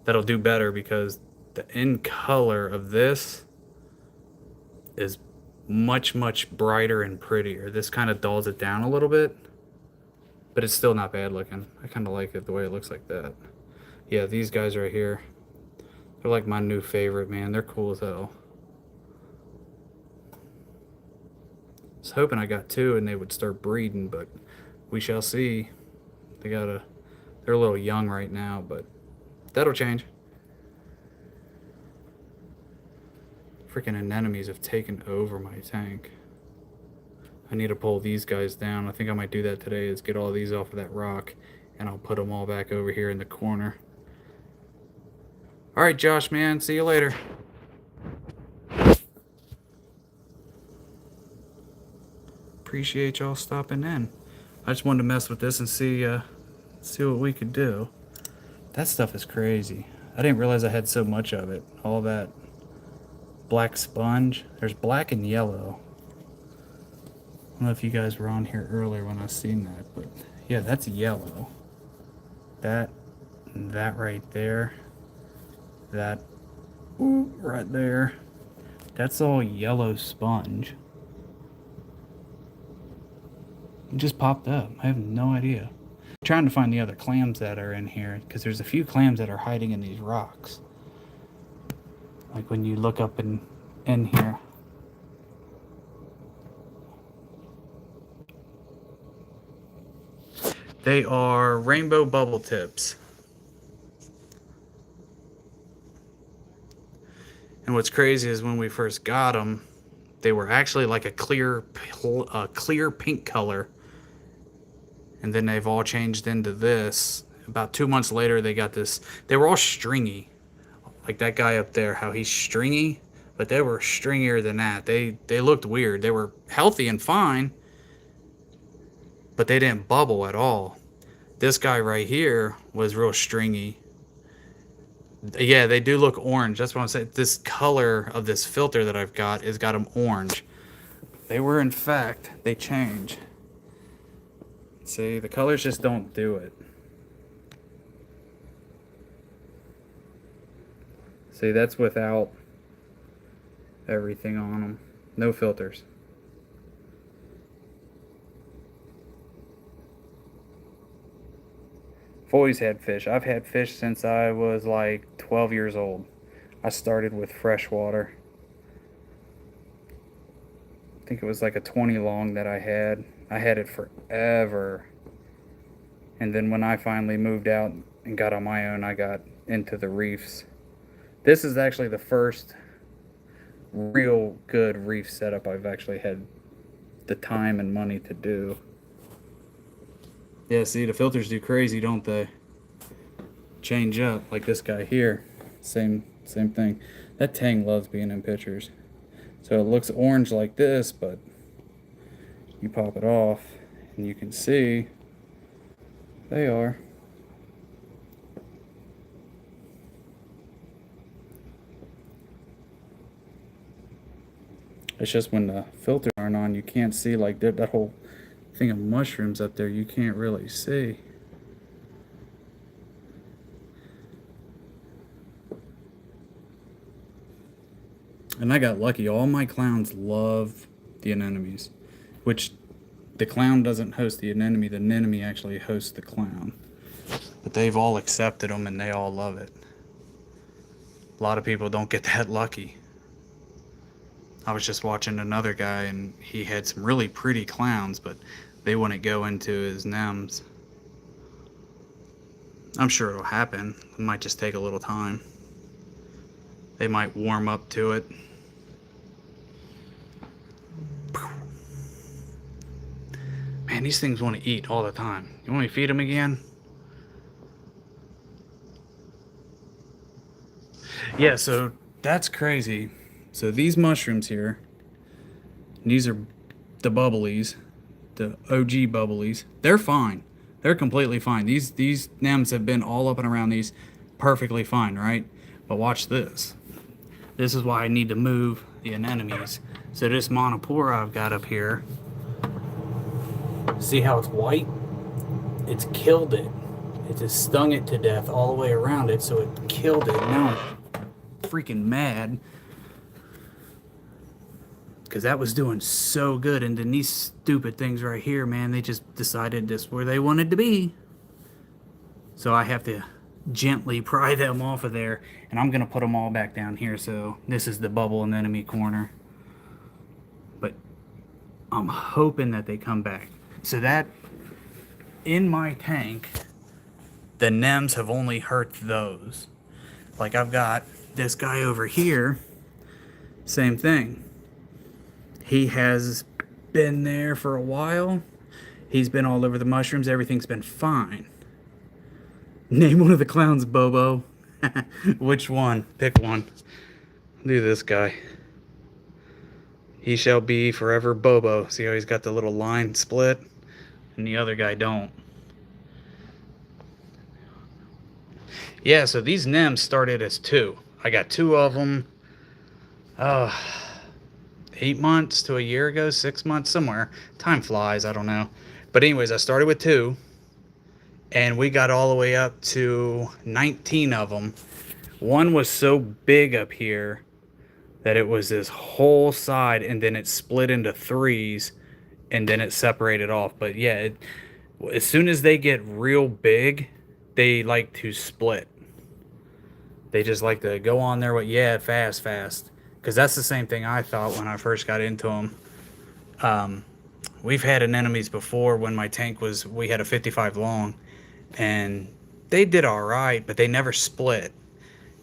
Speaker 1: that'll do better, because the end color of this is much brighter and prettier. This kind of dulls it down a little bit, but it's still not bad looking. I kind of like it the way it looks like that. Yeah, these guys right here, they're like my new favorite, man. They're cool as hell. I was hoping I got two and they would start breeding, but we shall see. They're a little young right now, but that'll change. Freaking anemones have taken over my tank. I need to pull these guys down. I think I might do that today, is get all these off of that rock, and I'll put them all back over here in the corner. All right, Josh, man. See you later. Appreciate y'all stopping in. I just wanted to mess with this and see what we could do. That stuff is crazy. I didn't realize I had so much of it. All that black sponge. There's black and yellow. I don't know if you guys were on here earlier when I seen that, but yeah, that's yellow. That right there. That right there. That's all yellow sponge. It just popped up. I have no idea. I'm trying to find the other clams that are in here, because there's a few clams that are hiding in these rocks. Like when you look up in here. They are rainbow bubble tips. And what's crazy is when we first got them, they were actually like a clear pink color. And then they've all changed into this. About 2 months later, they got this. They were all stringy. Like that guy up there, how he's stringy. But they were stringier than that. They looked weird. They were healthy and fine, but they didn't bubble at all. This guy right here was real stringy. Yeah, they do look orange. That's what I'm saying. This color of this filter that I've got has got them orange. They were, in fact, they change. See, the colors just don't do it. See, that's without everything on them. No filters. I've always had fish. I've had fish since I was like 12 years old. I started with freshwater. I think it was like a 20 long that I had. I had it forever. And then when I finally moved out and got on my own, I got into the reefs. This is actually the first real good reef setup I've actually had the time and money to do. Yeah, see, the filters do crazy, don't they? Change up, like this guy here. Same thing. That tang loves being in pictures. So it looks orange like this, but you pop it off and you can see they are. It's just when the filters aren't on, you can't see, like that whole thing of mushrooms up there, you can't really see. And I got lucky. All my clowns love the anemones, which the clown doesn't host the anemone. The anemone actually hosts the clown. But they've all accepted them and they all love it. A lot of people don't get that lucky. I was just watching another guy and he had some really pretty clowns, but they wouldn't go into his nems. I'm sure it'll happen. It might just take a little time. They might warm up to it. Man, these things want to eat all the time. You want me to feed them again? Yeah, so that's crazy. So these mushrooms here, these are the bubblies, the OG bubblies. They're fine. They're completely fine. These nems have been all up and around these perfectly fine, right? But watch this. This is why I need to move the anemones. So this monopora I've got up here, see how it's white? It's killed it. It just stung it to death all the way around it, so it killed it. Now I'm freaking mad because that was doing so good, and then these stupid things right here, man, they just decided this where they wanted to be. So I have to gently pry them off of there, and I'm gonna put them all back down here. So this is the bubble anemone corner, but I'm hoping that they come back. So that in my tank, the nems have only hurt those. Like I've got this guy over here, same thing. He has been there for a while. He's been all over the mushrooms. Everything's been fine. Name one of the clowns, Bobo. Which one? Pick one. Do this guy. He shall be forever Bobo. See how he's got the little line split? And the other guy don't. Yeah, so these nems started as 2. I got 2 of them. 8 months to a year ago, 6 months, somewhere. Time flies, I don't know. But anyways, I started with 2. And we got all the way up to 19 of them. One was so big up here that it was this whole side, and then it split into 3s, and then it separated off. But yeah, as soon as they get real big, they like to split. They just like to go on their way. Yeah, fast. Because that's the same thing I thought when I first got into them. We've had anemones before when my tank was, we had a 55 long. And they did all right, but they never split.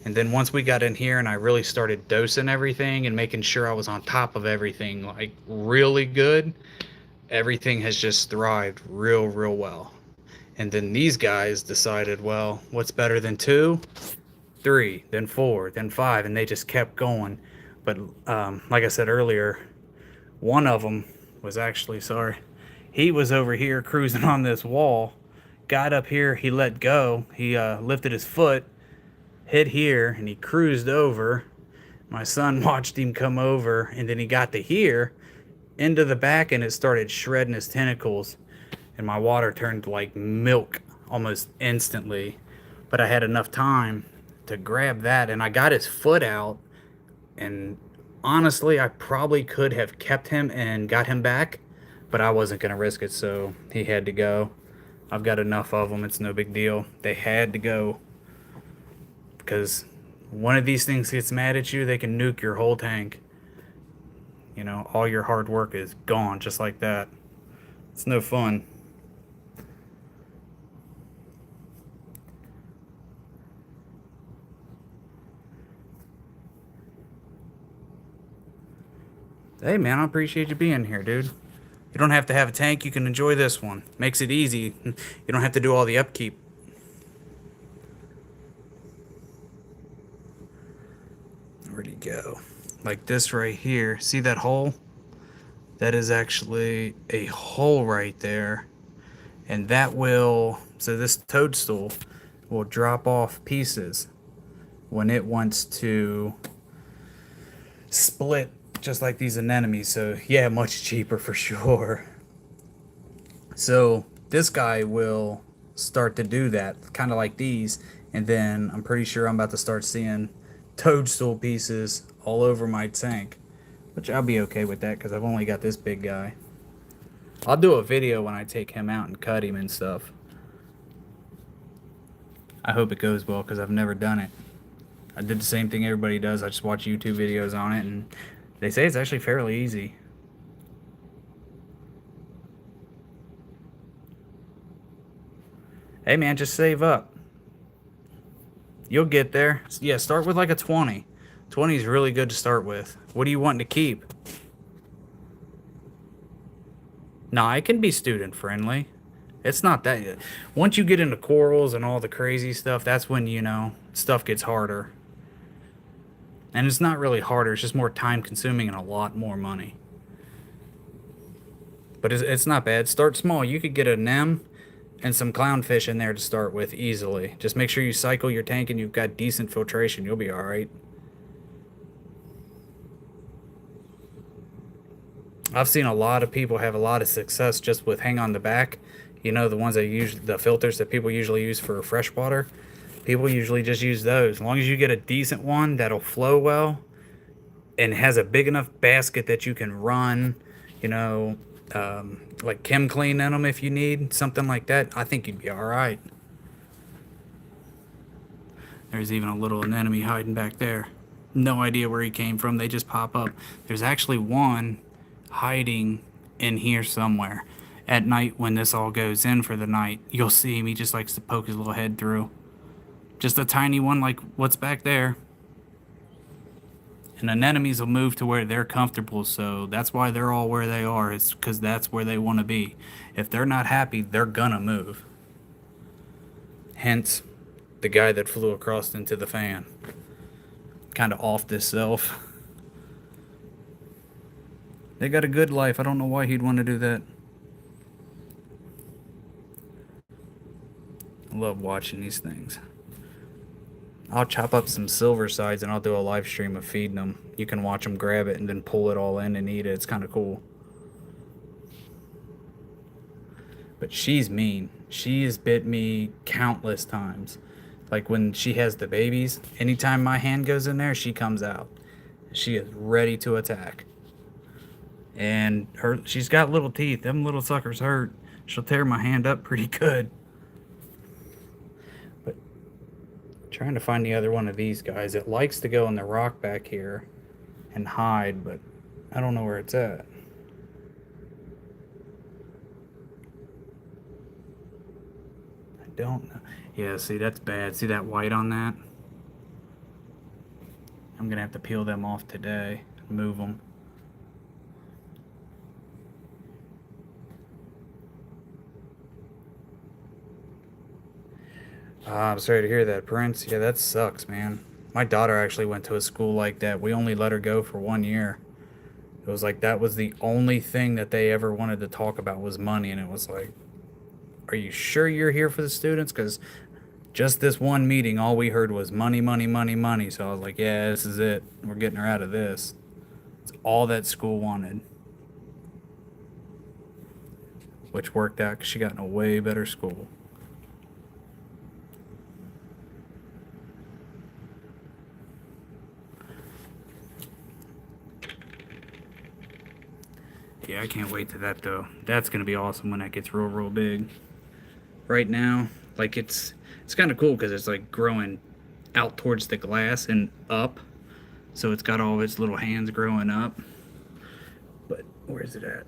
Speaker 1: And then once we got in here and I really started dosing everything and making sure I was on top of everything, like really good, everything has just thrived real well. And then these guys decided, well, what's better than 2? 3, then 4, then 5, and they just kept going. But like I said earlier, one of them was actually, he was over here cruising on this wall, got up here, he let go. He lifted his foot, hit here, and he cruised over. My son watched him come over, and then he got to here, into the back, and it started shredding his tentacles. And my water turned like milk almost instantly. But I had enough time to grab that, and I got his foot out. And honestly, I probably could have kept him and got him back, but I wasn't going to risk it, so he had to go. I've got enough of them. It's no big deal. They had to go because one of these things gets mad at you, they can nuke your whole tank. You know, all your hard work is gone just like that. It's no fun. Hey man, I appreciate you being here, dude. You don't have to have a tank, you can enjoy this one. Makes it easy. You don't have to do all the upkeep. Where'd he go? Like this right here. See that hole? That is actually a hole right there. And that will, so this toadstool will drop off pieces when it wants to split, just like these anemones. So yeah, much cheaper for sure. So this guy will start to do that, kind of like these, and then I'm pretty sure I'm about to start seeing toadstool pieces all over my tank, which I'll be okay with that because I've only got this big guy. I'll do a video when I take him out and cut him and stuff. I hope it goes well because I've never done it. I did the same thing everybody does. I just watch YouTube videos on it, and they say it's actually fairly easy. Hey man, just save up. You'll get there. Yeah, start with like a 20. 20 is really good to start with. What do you want to keep? Nah, it can be student friendly. It's not that. Once you get into corals and all the crazy stuff, that's when, you know, stuff gets harder. And it's not really harder, it's just more time consuming and a lot more money. But it's not bad. Start small. You could get a nem and some clownfish in there to start with easily. Just make sure you cycle your tank and you've got decent filtration. You'll be alright. I've seen a lot of people have a lot of success just with hang on the back. You know, the ones that use the filters that people usually use for freshwater. People usually just use those. As long as you get a decent one that'll flow well and has a big enough basket that you can run, you know, like chem clean in them if you need, something like that, I think you'd be alright. There's even a little anemone hiding back there. No idea where he came from, they just pop up. There's actually one hiding in here somewhere. At night when this all goes in for the night, you'll see him, he just likes to poke his little head through. Just a tiny one like what's back there. And anemones will move to where they're comfortable, so that's why they're all where they are. It's because that's where they want to be. If they're not happy, they're gonna move. Hence, the guy that flew across into the fan. Kind of offed himself. They got a good life. I don't know why he'd want to do that. I love watching these things. I'll chop up some silver sides and I'll do a live stream of feeding them. You can watch them grab it and then pull it all in and eat it. It's kind of cool. But she's mean. She has bit me countless times. Like when she has the babies, anytime my hand goes in there, she comes out. She is ready to attack. And she's got little teeth. Them little suckers hurt. She'll tear my hand up pretty good. Trying to find the other one of these guys. It likes to go in the rock back here and hide, but I don't know where it's at. I don't know. Yeah, see, that's bad. See that white on that? I'm gonna have to peel them off today. Move them. I'm sorry to hear that, Prince. Yeah, that sucks, man. My daughter actually went to a school like that. We only let her go for 1 year. It was like that was the only thing that they ever wanted to talk about was money, and it was like, are you sure you're here for the students? Because just this one meeting, all we heard was money, money, money, money. So I was like, yeah, this is it. We're getting her out of this. It's all that school wanted, which worked out because she got in a way better school. Yeah, I can't wait to that though. That's gonna be awesome when that gets real, real big. Right now, like it's kind of cool because it's like growing out towards the glass and up, so it's got all of its little hands growing up. But where's it at?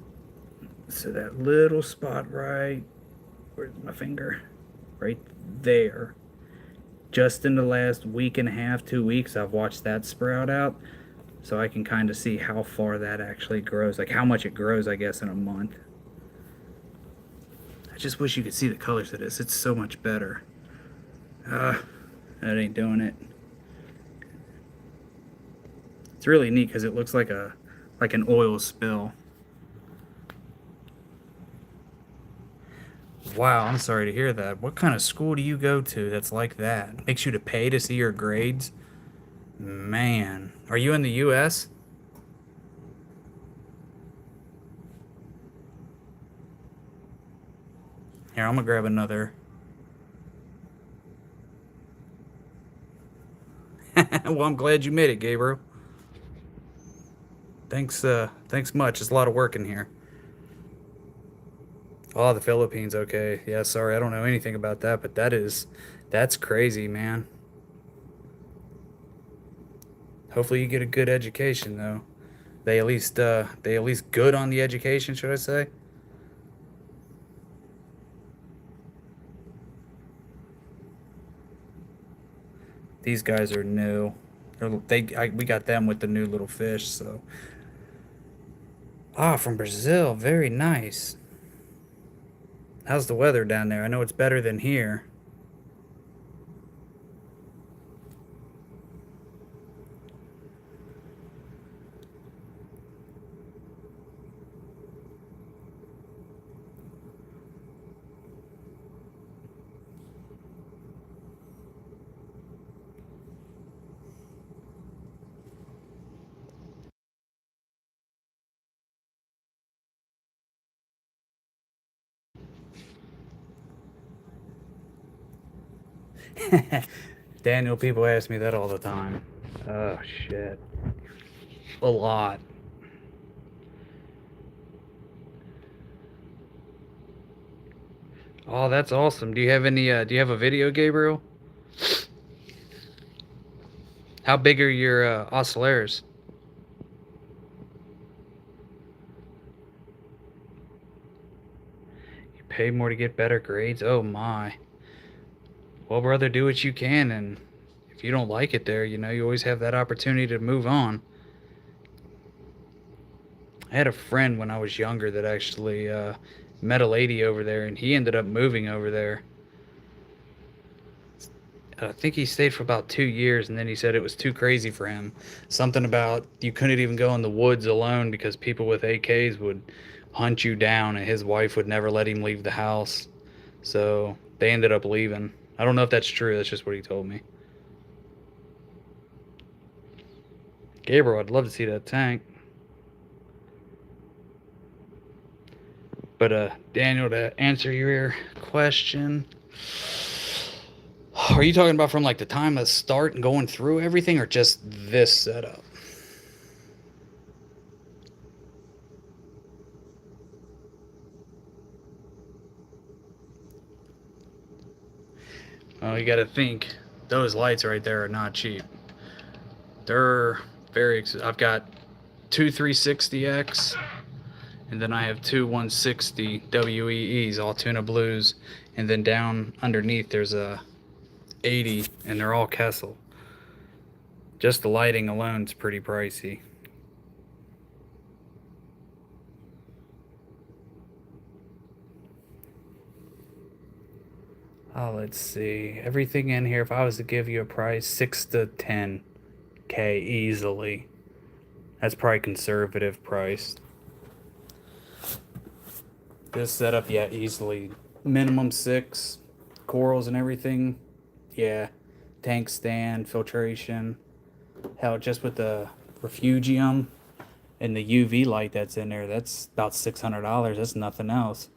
Speaker 1: So that little spot right, where's my finger? Right there. Just in the last week and a half, 2 weeks, I've watched that sprout out. So I can kind of see how far that actually grows, like how much it grows, I guess, in a month. I just wish you could see the colors of this. It's so much better. That ain't doing it. It's really neat because it looks like an oil spill. Wow, I'm sorry to hear that. What kind of school do you go to that's like that? Makes you to pay to see your grades? Man, are you in the US? Here, I'm gonna grab another. Well, I'm glad you made it, Gabriel. Thanks much. It's a lot of work in here. Oh, the Philippines, okay. Yeah, sorry, I don't know anything about that, but that's crazy, man. Hopefully you get a good education though. They at least good on the education, should I say? These guys are new. We got them with the new little fish, so. Ah, from Brazil. Very nice. How's the weather down there? I know it's better than here. Daniel, people ask me that all the time. Oh, shit. A lot. Oh, that's awesome. Do you have a video, Gabriel? How big are your oscillaires? You pay more to get better grades? Oh my. Well, brother, do what you can, and if you don't like it there, you always have that opportunity to move on. I had a friend when I was younger that actually met a lady over there, and he ended up moving over there. I think he stayed for about 2 years, and then he said it was too crazy for him. Something about you couldn't even go in the woods alone because people with AKs would hunt you down, and his wife would never let him leave the house. So they ended up leaving. I don't know if that's true. That's just what he told me. Gabriel, I'd love to see that tank. But Daniel, to answer your question, are you talking about from like the time of start and going through everything, or just this setup? Well, you got to think those lights right there are not cheap. They're I've got two 360X, and then I have two 160 WEEs, all tuna blues, and then down underneath there's a 80, and they're all Kessel. Just the lighting alone is pretty pricey. Oh, let's see. Everything in here, if I was to give you a price, 6 to 10K easily. That's probably conservative price. This setup, yeah, easily minimum 6 corals and everything. Yeah, tank stand, filtration. Hell, just with the refugium and the UV light that's in there, that's about $600. That's nothing else.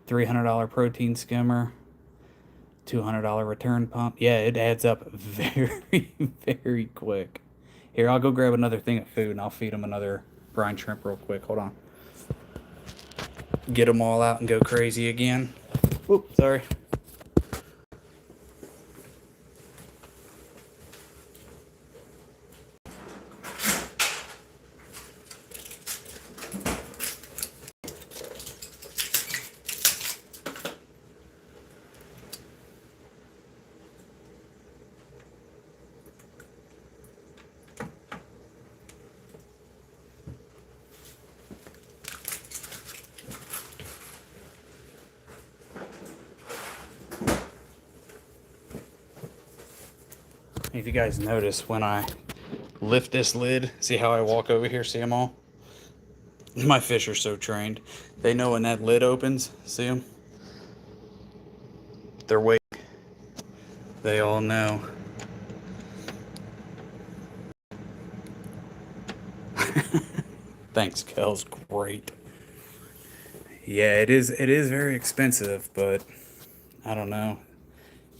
Speaker 1: $300 protein skimmer, $200 return pump. Yeah, it adds up very, very quick. Here, I'll go grab another thing of food and I'll feed them another brine shrimp real quick. Hold on. Get them all out and go crazy again. Whoop, sorry. If you guys notice when I lift this lid, see how I walk over here, see them all? My fish are so trained. They know when that lid opens, see them? They're waiting. They all know. Thanks, Kel's great. Yeah, it is very expensive, but I don't know.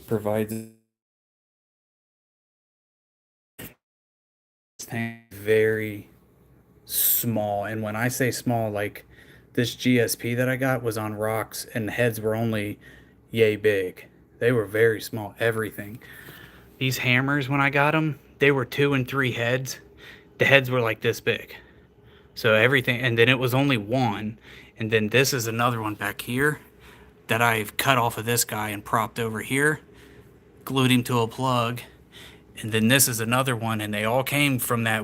Speaker 1: Provides very small, and when I say small, like this GSP that I got was on rocks and the heads were only yay big. They were very small, everything. These hammers, when I got them, they were 2 and 3 heads. The heads were like this big. So everything, and then it was only one. And then this is another one back here that I've cut off of this guy and propped over here, glued him to a plug. And then this is another one, and they all came from that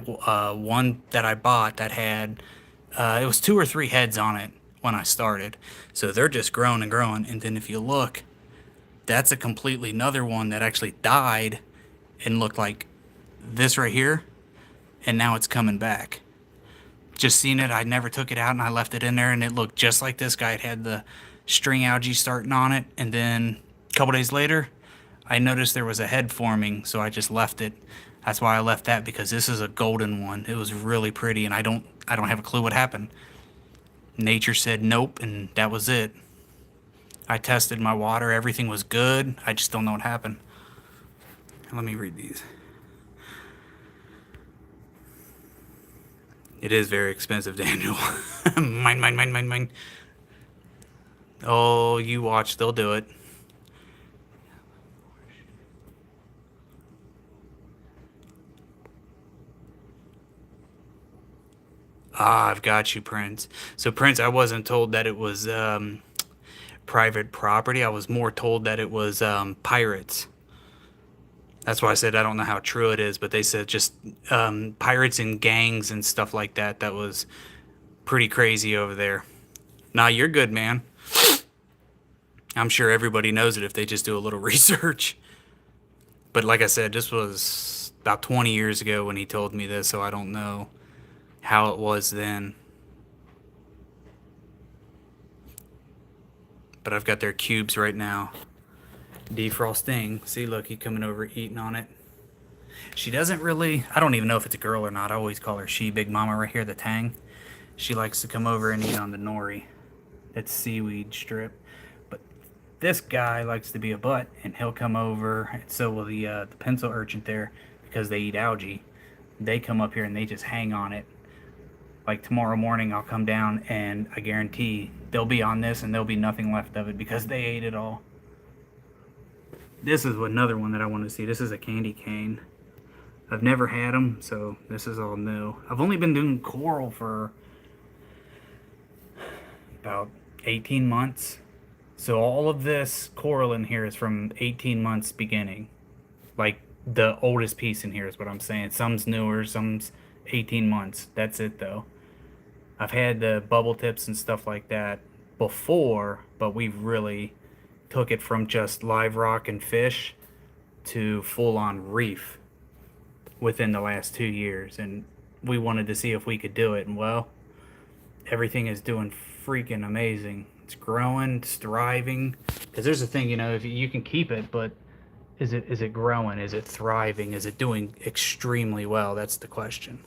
Speaker 1: one that I bought that had, it was 2 or 3 heads on it when I started. So they're just growing and growing. And then if you look, that's a completely another one that actually died and looked like this right here. And now it's coming back. Just seen it, I never took it out and I left it in there and it looked just like this guy. It had the string algae starting on it. And then a couple days later, I noticed there was a head forming, so I just left it. That's why I left that, because this is a golden one. It was really pretty, and I don't have a clue what happened. Nature said nope, and that was it. I tested my water, everything was good. I just don't know what happened. Let me read these. It is very expensive, Daniel. Mine. Oh, you watch, they'll do it. Ah, I've got you, Prince. So, Prince, I wasn't told that it was private property. I was more told that it was pirates. That's why I said I don't know how true it is, but they said just pirates and gangs and stuff like that. That was pretty crazy over there. Nah, you're good, man. I'm sure everybody knows it if they just do a little research. But like I said, this was about 20 years ago when he told me this, so I don't know how it was then. But I've got their cubes right now. Defrosting. See, look, he coming over eating on it. She doesn't really, I don't even know if it's a girl or not. I always call her she, Big Mama right here, the tang. She likes to come over and eat on the nori. That's seaweed strip. But this guy likes to be a butt, and he'll come over, and so will the pencil urchin there, because they eat algae. They come up here and they just hang on it. Like tomorrow morning I'll come down and I guarantee they'll be on this and there'll be nothing left of it because they ate it all. This is another one that I want to see. This is a candy cane. I've never had them, so this is all new. I've only been doing coral for about 18 months. So all of this coral in here is from 18 months beginning. Like the oldest piece in here is what I'm saying. Some's newer, some's 18 months. That's it though. I've had the bubble tips and stuff like that before, but we've really took it from just live rock and fish to full-on reef within the last 2 years, and we wanted to see if we could do it, and well, everything is doing freaking amazing. It's growing, it's thriving. Because there's a thing, you know, if you can keep it, but is it growing? Is it thriving? Is it doing extremely well? That's the question.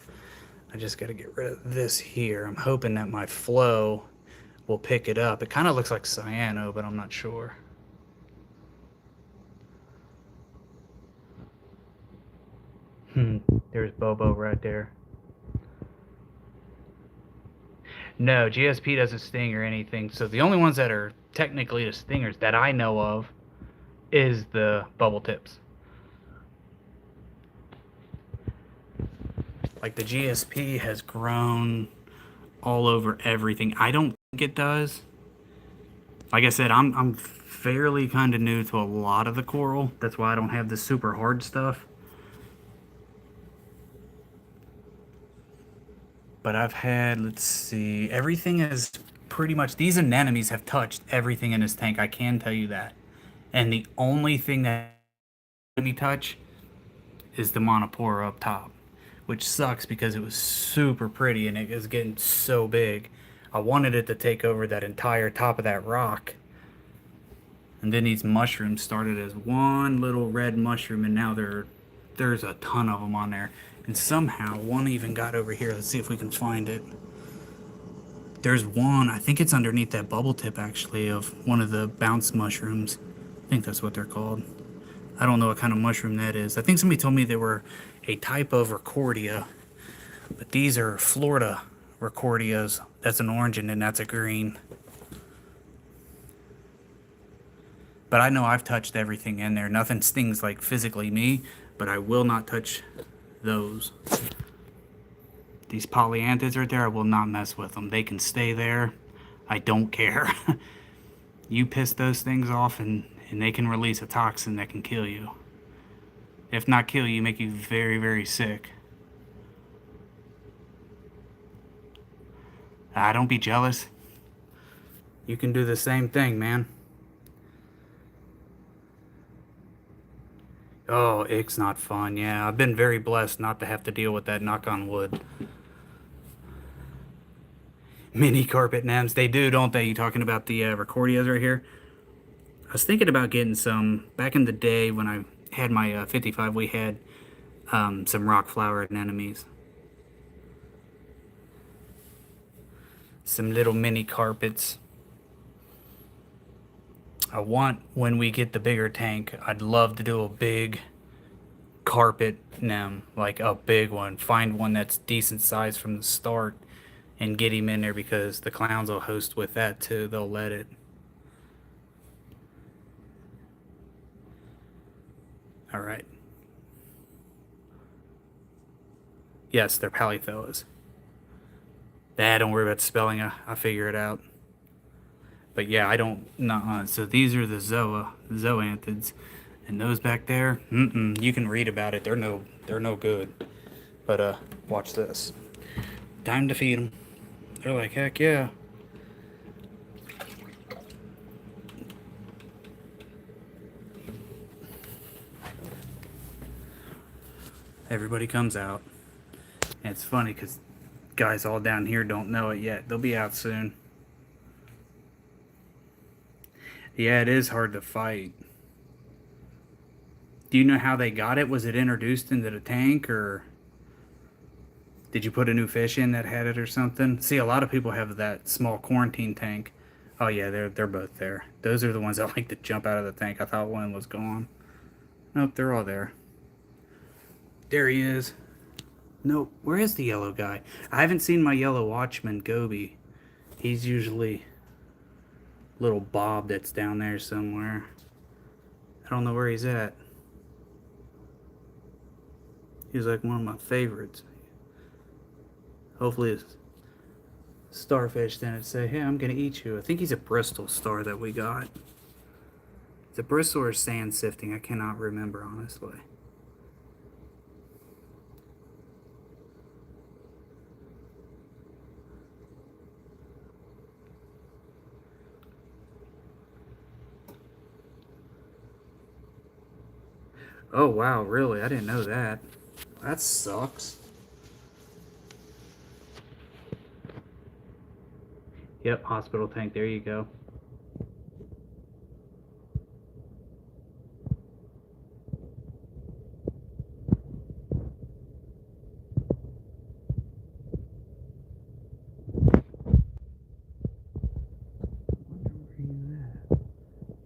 Speaker 1: I just got to get rid of this here. I'm hoping that my flow will pick it up. It kind of looks like cyano, but I'm not sure. There's Bobo right there. No, GSP doesn't sting or anything. So the only ones that are technically the stingers that I know of is the bubble tips. Like the GSP has grown all over everything. I don't think it does. Like I said, I'm fairly kind of new to a lot of the coral. That's why I don't have the super hard stuff. But I've had, let's see, everything is pretty much, these anemones have touched everything in this tank. I can tell you that. And the only thing that let me touch is the monopora up top, which sucks because it was super pretty and it was getting so big. I wanted it to take over that entire top of that rock. And then these mushrooms started as one little red mushroom, and now there's a ton of them on there. And somehow one even got over here. Let's see if we can find it. There's one, I think it's underneath that bubble tip actually, of one of the bounce mushrooms. I think that's what they're called. I don't know what kind of mushroom that is. I think somebody told me they were a type of Recordia, but these are Florida Recordias. That's an orange and then that's a green. But I know I've touched everything in there. Nothing stings like physically me, but I will not touch those. These polyanthids right there, I will not mess with them. They can stay there. I don't care. You piss those things off and they can release a toxin that can kill you. If not kill you, make you very, very sick. Don't be jealous. You can do the same thing, man. Oh, it's not fun. Yeah, I've been very blessed not to have to deal with that, knock on wood. Mini carpet nems, they do, don't they? You talking about the Recordias right here? I was thinking about getting some. Back in the day when I had my 55, we had some rock flower anemones. Some little mini carpets. I want, when we get the bigger tank, I'd love to do a big carpet nem, like a big one. Find one that's decent size from the start and get him in there, because the clowns will host with that too. They'll let it. All right. Yes, they're polyphyllus. Don't worry about the spelling. I'll figure it out. But yeah, I don't. Nuh-uh. So these are the zoanthids, and those back there. You can read about it. They're no good. But watch this. Time to feed them. They're like, heck yeah. Everybody comes out. And it's funny because guys all down here don't know it yet. They'll be out soon. Yeah, it is hard to fight. Do you know how they got it? Was it introduced into the tank, or did you put a new fish in that had it or something? See, a lot of people have that small quarantine tank. Oh yeah, they're both there. Those are the ones that like to jump out of the tank. I thought one was gone. Nope, they're all there. There he is. Nope, where is the yellow guy? I haven't seen my yellow watchman, Goby. He's usually little Bob that's down there somewhere. I don't know where he's at. He's like one of my favorites. Hopefully it's starfish didn't say, hey, I'm gonna eat you. I think he's a Bristol star that we got. It's a Bristol or sand sifting. I cannot remember, honestly. Oh, wow, really? I didn't know that. That sucks. Yep, hospital tank. There you go.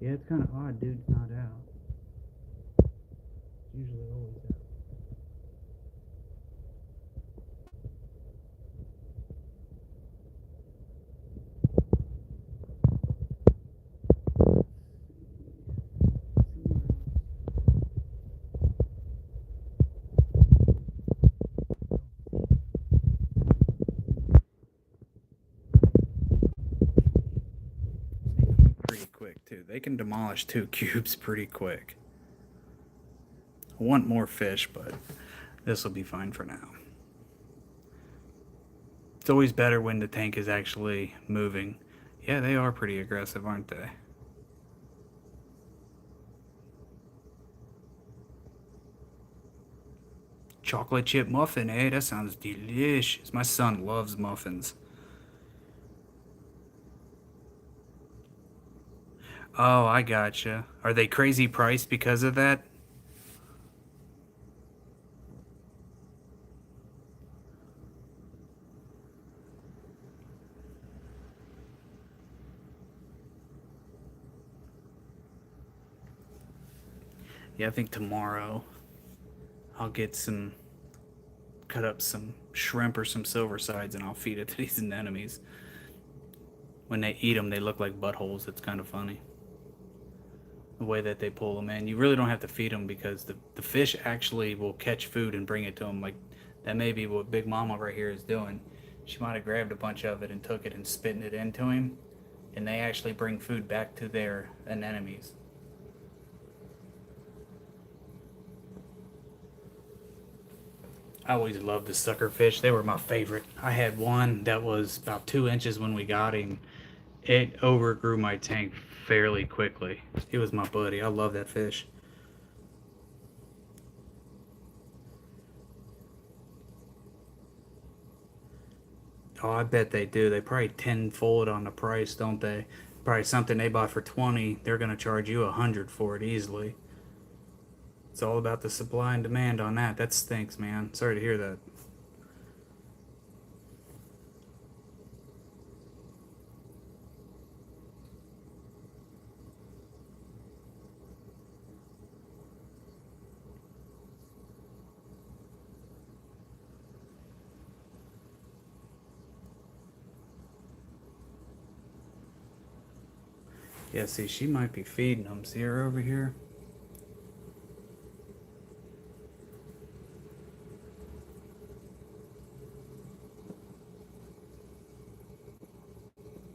Speaker 1: Yeah, it's kind of odd dude's not out. It's usually always out. Pretty quick too. They can demolish 2 cubes pretty quick. I want more fish, but this will be fine for now. It's always better when the tank is actually moving. Yeah, they are pretty aggressive, aren't they? Chocolate chip muffin, eh? That sounds delicious. My son loves muffins. Oh, I gotcha. Are they crazy priced because of that? Yeah, I think tomorrow I'll get some, cut up some shrimp or some silver sides and I'll feed it to these anemones. When they eat them, they look like buttholes. It's kind of funny. The way that they pull them in. You really don't have to feed them because the fish actually will catch food and bring it to them. Like, that may be what Big Mama right here is doing. She might have grabbed a bunch of it and took it and spitting it into him. And they actually bring food back to their anemones. I always loved the sucker fish. They were my favorite. I had one that was about 2 inches when we got him. It overgrew my tank fairly quickly. It was my buddy. I love that fish. Oh, I bet they do. They probably tenfold on the price, don't they? Probably something they bought for 20, they're gonna charge you 100 for it easily. It's all about the supply and demand on that. That stinks, man. Sorry to hear that. Yeah, see, she might be feeding them. See her over here?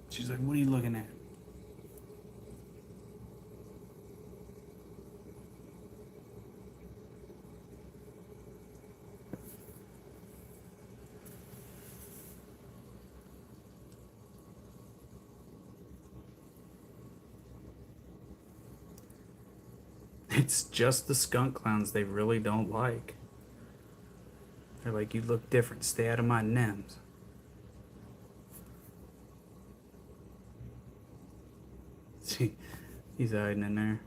Speaker 1: She's like, what are you looking at? It's just the skunk clowns they really don't like. They're like, you look different. Stay out of my nems. See, he's hiding in there.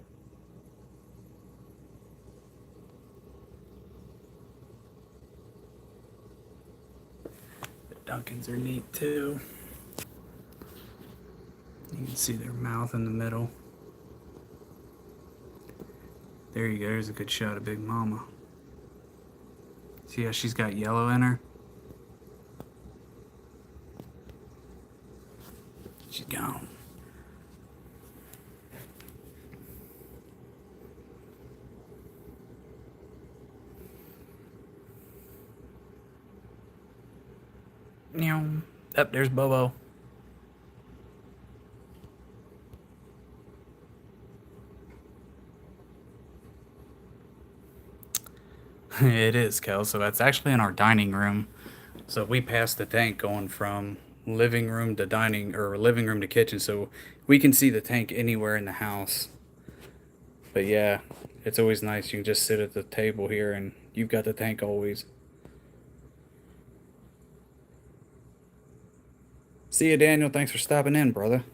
Speaker 1: The Duncans are neat too. You can see their mouth in the middle. There you go. There's a good shot of Big Mama. See how she's got yellow in her? She's gone. Up there's Bobo. It is, Kel. So that's actually in our dining room. So we passed the tank going from living room to dining, or living room to kitchen, so we can see the tank anywhere in the house. But yeah, it's always nice. You can just sit at the table here and you've got the tank always. See you, Daniel. Thanks for stopping in, brother.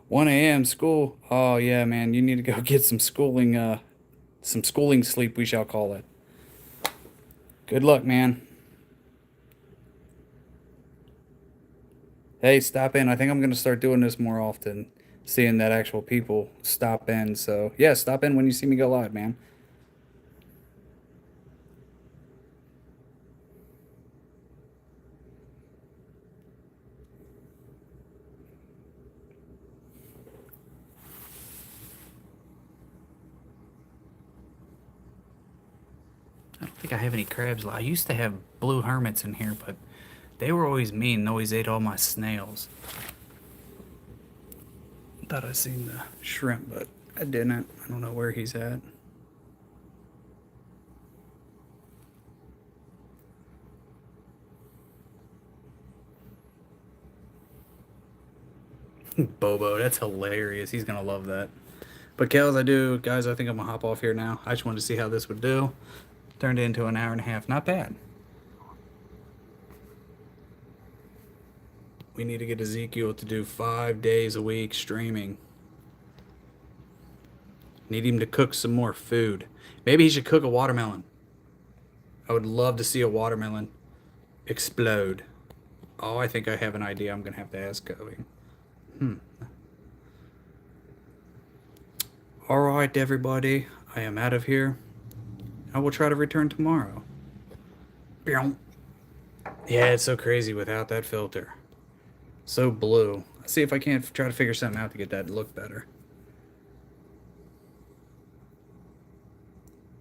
Speaker 1: 1 a.m. school. Oh yeah, man. You need to go get some schooling sleep, we shall call it. Good luck, man. Hey, stop in. I think I'm gonna start doing this more often, seeing that actual people stop in. So yeah, stop in when you see me go live, man. I don't think I have any crabs. I used to have blue hermits in here, but they were always mean and always ate all my snails. Thought I seen the shrimp, but I didn't. I don't know where he's at. Bobo, that's hilarious. He's gonna love that. But Kels, guys, I think I'm gonna hop off here now. I just wanted to see how this would do. Turned into an hour and a half. Not bad. We need to get Ezekiel to do 5 days a week streaming. Need him to cook some more food. Maybe he should cook a watermelon. I would love to see a watermelon explode. Oh, I think I have an idea. I'm gonna have to ask Cody. All right, everybody. I am out of here. I will try to return tomorrow. Yeah, it's so crazy without that filter. So blue. Let's see if I can't try to figure something out to get that to look better.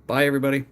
Speaker 1: Bye, everybody.